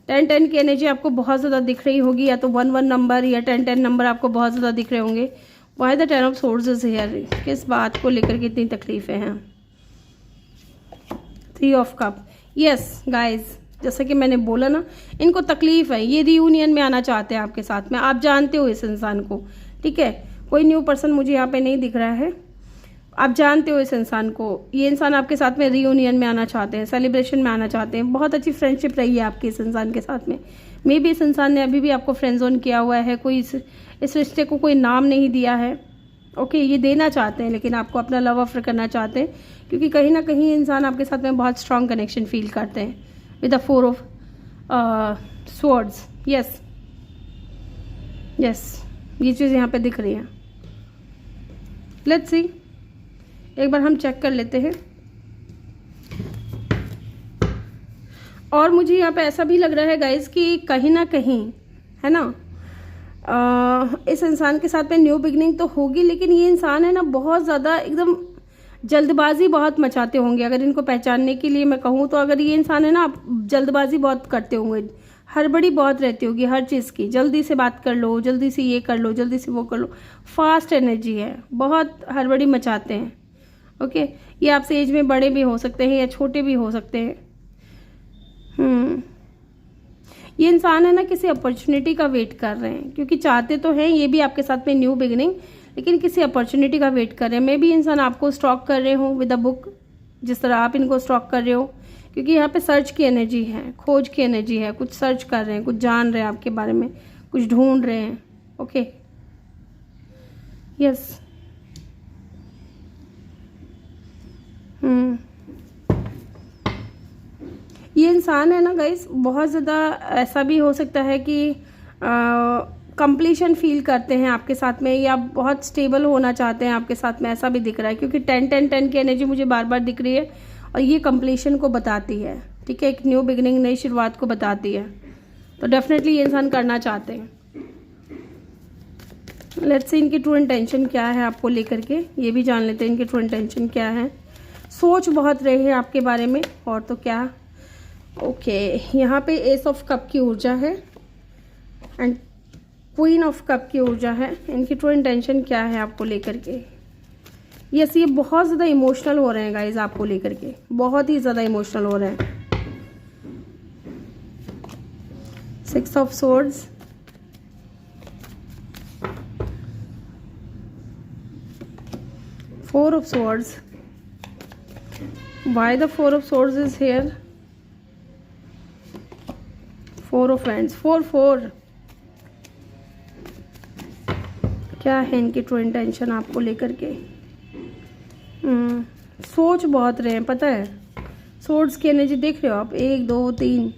10 10 की एनर्जी आपको बहुत ज़्यादा दिख रही होगी, या तो 1 1 नंबर या 10 10 नंबर आपको बहुत ज़्यादा दिख रहे होंगे। Why the 10 of swords is here, किस बात को लेकर के इतनी तकलीफें हैं। 3 ऑफ कप। यस गाइज, जैसा कि मैंने बोला ना, इनको तकलीफ है, ये रियूनियन में आना चाहते हैं आपके साथ में। आप जानते हो इस इंसान को, ठीक है, कोई न्यू पर्सन मुझे यहाँ पे नहीं दिख रहा है। आप जानते हो इस इंसान को, ये इंसान आपके साथ में रियूनियन में आना चाहते हैं, सेलिब्रेशन में आना चाहते हैं। बहुत अच्छी फ्रेंडशिप रही है आपकी इस इंसान के साथ में। मे बी इस इंसान ने अभी भी आपको फ्रेंड जोन किया हुआ है, कोई इस रिश्ते को कोई नाम नहीं दिया है। ओके, ये देना चाहते हैं, लेकिन आपको अपना लव ऑफर करना चाहते हैं, क्योंकि कहीं ना कहीं इंसान आपके साथ में बहुत स्ट्रॉन्ग कनेक्शन फील करते हैं with the 4 of swords. Yes yes, ये चीज़ यहाँ पे दिख रही है। लेट्स सी, एक बार हम चेक कर लेते हैं। और मुझे यहाँ पे ऐसा भी लग रहा है गाइज कि कहीं ना कहीं है ना, इस इंसान के साथ में न्यू बिगनिंग तो होगी, लेकिन ये इंसान है ना बहुत ज़्यादा एकदम जल्दबाजी बहुत मचाते होंगे। अगर इनको पहचानने के लिए मैं कहूँ तो, अगर ये इंसान है ना, जल्दबाजी बहुत करते होंगे, हड़बड़ी बहुत रहती होगी हर चीज़ की। जल्दी से बात कर लो, जल्दी से ये कर लो, जल्दी से वो कर लो। फास्ट एनर्जी है, बहुत हड़बड़ी मचाते हैं। ओके, ये आपसे एज में बड़े भी हो सकते हैं या छोटे भी हो सकते हैं। ये इंसान है ना किसी अपॉर्चुनिटी का वेट कर रहे हैं, क्योंकि चाहते तो हैं ये भी आपके साथ में न्यू बिगिनिंग, लेकिन किसी अपॉर्चुनिटी का वेट कर रहे हैं। मे भी इंसान आपको स्टॉक कर रहे हो विद अ बुक, जिस तरह आप इनको स्टॉक कर रहे हो, क्योंकि यहाँ पे सर्च की एनर्जी है, खोज की एनर्जी है। कुछ सर्च कर रहे हैं, कुछ जान रहे हैं आपके बारे में, कुछ ढूंढ रहे हैं। Okay, yes. ये इंसान है ना गाइस, बहुत ज़्यादा ऐसा भी हो सकता है कि कंप्लीशन फील करते हैं आपके साथ में, या बहुत स्टेबल होना चाहते हैं आपके साथ में, ऐसा भी दिख रहा है। क्योंकि 10 10 10 की एनर्जी मुझे बार बार दिख रही है, और ये कंप्लीशन को बताती है। ठीक है, एक न्यू बिगिनिंग, नई शुरुआत को बताती है। तो डेफिनेटली ये इंसान करना चाहते हैं। लेट्स सी इनकी ट्रू इंटेंशन क्या है आपको लेकर के, ये भी जान लेते हैं इनकी ट्रू इंटेंशन क्या है। सोच बहुत रहे हैं आपके बारे में, और तो क्या। ओके, यहाँ पे एस ऑफ कप की ऊर्जा है एंड क्वीन ऑफ कप की ऊर्जा है। इनकी ट्रू इंटेंशन क्या है आपको लेकर के। यस, ये बहुत ज़्यादा इमोशनल हो रहे हैं गाइज आपको लेकर के, बहुत ही ज़्यादा इमोशनल हो रहे हैं। 6 of swords, Four of Swords. Why the Four of Swords is here? Four of Wands. 4 क्या है इनकी ट्रू इंटेंशन आपको लेकर के। सोच बहुत रहे हैं, पता है। सोर्ड्स की एनर्जी देख रहे हो आप, 1 2 3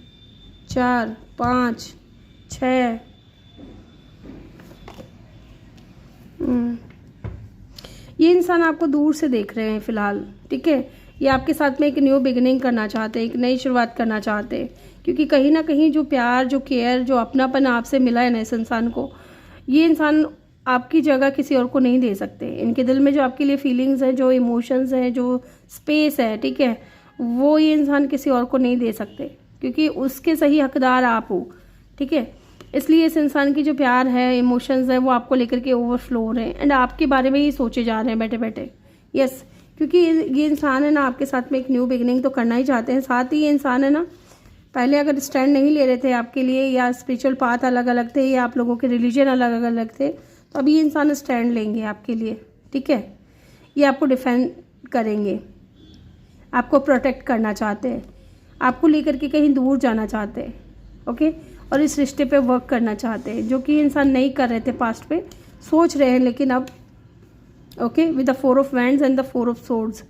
4 5 6 ये इंसान आपको दूर से देख रहे हैं फ़िलहाल, ठीक है। ये आपके साथ में एक न्यू बिगिनिंग करना चाहते हैं, एक नई शुरुआत करना चाहते हैं, क्योंकि कहीं ना कहीं जो प्यार, जो केयर, जो अपनापन आपसे मिला है ना इस इंसान को, ये इंसान आपकी जगह किसी और को नहीं दे सकते। इनके दिल में जो आपके लिए फीलिंग्स हैं, जो इमोशंस हैं, जो स्पेस है, ठीक है, वो ये इंसान किसी और को नहीं दे सकते, क्योंकि उसके सही हकदार आप हो, ठीक है। इसलिए इस इंसान की जो प्यार है, इमोशंस है, वो आपको लेकर के ओवरफ्लो हो रहे हैं एंड आपके बारे में ही सोचे जा रहे हैं बैठे बैठे। यस, क्योंकि ये इंसान है ना आपके साथ में एक न्यू बिगिनिंग तो करना ही चाहते हैं। साथ ही ये इंसान है ना, पहले अगर स्टैंड नहीं ले रहे थे आपके लिए, या स्पिरिचुअल पाथ अलग अलग थे, या आप लोगों के रिलीजन अलग अलग थे, तो अभी ये इंसान स्टैंड लेंगे आपके लिए, ठीक है। ये आपको डिफेंड करेंगे, आपको प्रोटेक्ट करना चाहते हैं, आपको लेकर के कहीं दूर जाना चाहते हैं, ओके। और इस रिश्ते पे वर्क करना चाहते हैं, जो कि इंसान नहीं कर रहे थे पास्ट पे, सोच रहे हैं, लेकिन अब okay with the 4 of wands and the 4 of swords,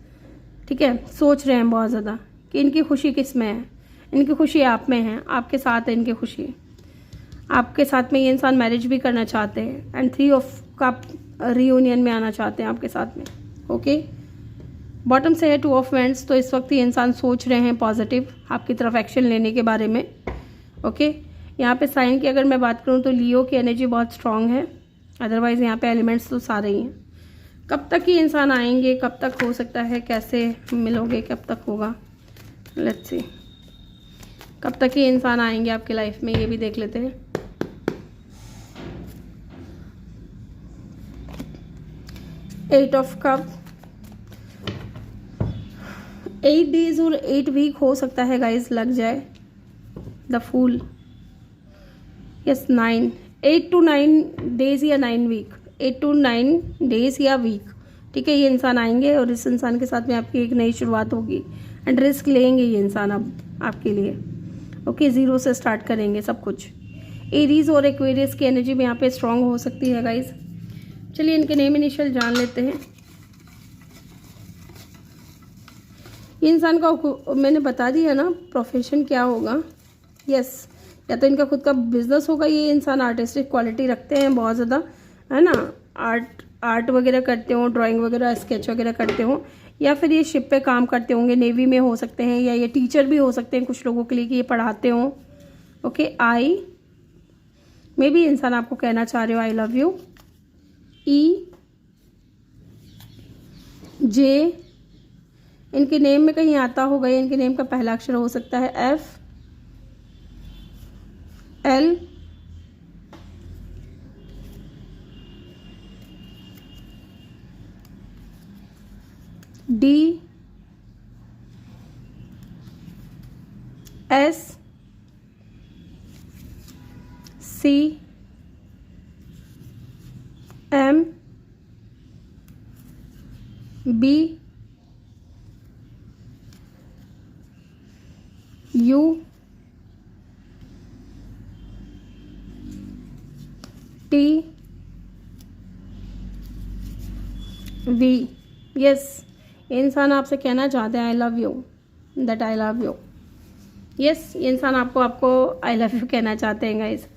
ठीक है, सोच रहे हैं बहुत ज़्यादा कि इनकी खुशी किस में है। इनकी खुशी आप में है, आपके साथ है इनकी खुशी, आपके साथ में ये इंसान मैरिज भी करना चाहते हैं एंड 3 ऑफ कप रियूनियन में आना चाहते हैं आपके साथ में, ओके। बॉटम से है 2 ऑफ वैंड्स, तो इस वक्त ये इंसान सोच रहे हैं पॉजिटिव आपकी तरफ एक्शन लेने के बारे में, ओके। यहाँ पे साइन की अगर मैं बात करूँ तो लियो की एनर्जी बहुत स्ट्रांग है, अदरवाइज़ यहाँ पे एलिमेंट्स तो सारे ही हैं। कब तक ये इंसान आएंगे, कब तक हो सकता है, कैसे मिलोगे, कब तक होगा, लेट्स सी। कब तक ये इंसान आएंगे आपकी लाइफ में, ये भी देख लेते हैं। एट ऑफ कप, 8 डेज और 8 वीक हो सकता है गाइज लग जाए। The fool, yes 9, 8 to 9 days या 9 वीक, 8 to 9 डेज या वीक, ठीक है। ये इंसान आएंगे और इस इंसान के साथ में आपकी एक नई शुरुआत होगी एंड रिस्क लेंगे ये इंसान अब आपके लिए, ओके। 0 से स्टार्ट करेंगे सब कुछ। एरीज और एक्वेरियस की एनर्जी भी यहाँ पे स्ट्रांग हो सकती है गाइज। चलिए इनके नेम इनिशियल जान लेते हैं। ये इंसान का मैंने बता दिया ना प्रोफेशन क्या होगा, यस, या तो इनका खुद का बिजनेस होगा। ये इंसान आर्टिस्टिक क्वालिटी रखते हैं बहुत ज़्यादा, है ना, आर्ट वगैरह करते हो, ड्राइंग वगैरह, स्केच वगैरह करते हो, या फिर ये शिप पे काम करते होंगे, नेवी में हो सकते हैं, या ये टीचर भी हो सकते हैं कुछ लोगों के लिए कि ये पढ़ाते हो, ओके। आई मे बी इंसान आपको कहना चाह रहे हो आई लव यू। ई जे इनके नेम में कहीं आता होगा, इनके नेम का पहला अक्षर हो सकता है F, L, D, S, C, M, B, U, T, V. Yes, ये इंसान आपसे कहना चाहते हैं I love you, that I love you. Yes, ये इंसान आपको आई लव यू कहना चाहते हैं गाइज।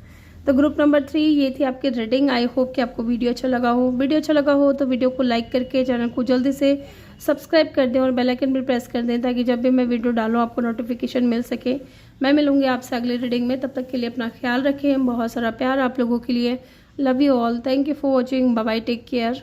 तो ग्रुप नंबर 3 ये थी आपकी रीडिंग। आई होप कि आपको वीडियो अच्छा लगा हो। वीडियो अच्छा लगा हो तो वीडियो को लाइक करके चैनल को जल्दी से सब्सक्राइब कर दें और बेल आइकन भी प्रेस कर दें, ताकि जब भी मैं वीडियो डालूँ आपको नोटिफिकेशन मिल सके। मैं मिलूंगी आपसे अगली रीडिंग में, तब तक के लिए अपना ख्याल रखें। बहुत सारा प्यार आप लोगों के लिए। Love you all, thank you for watching, bye bye, take care.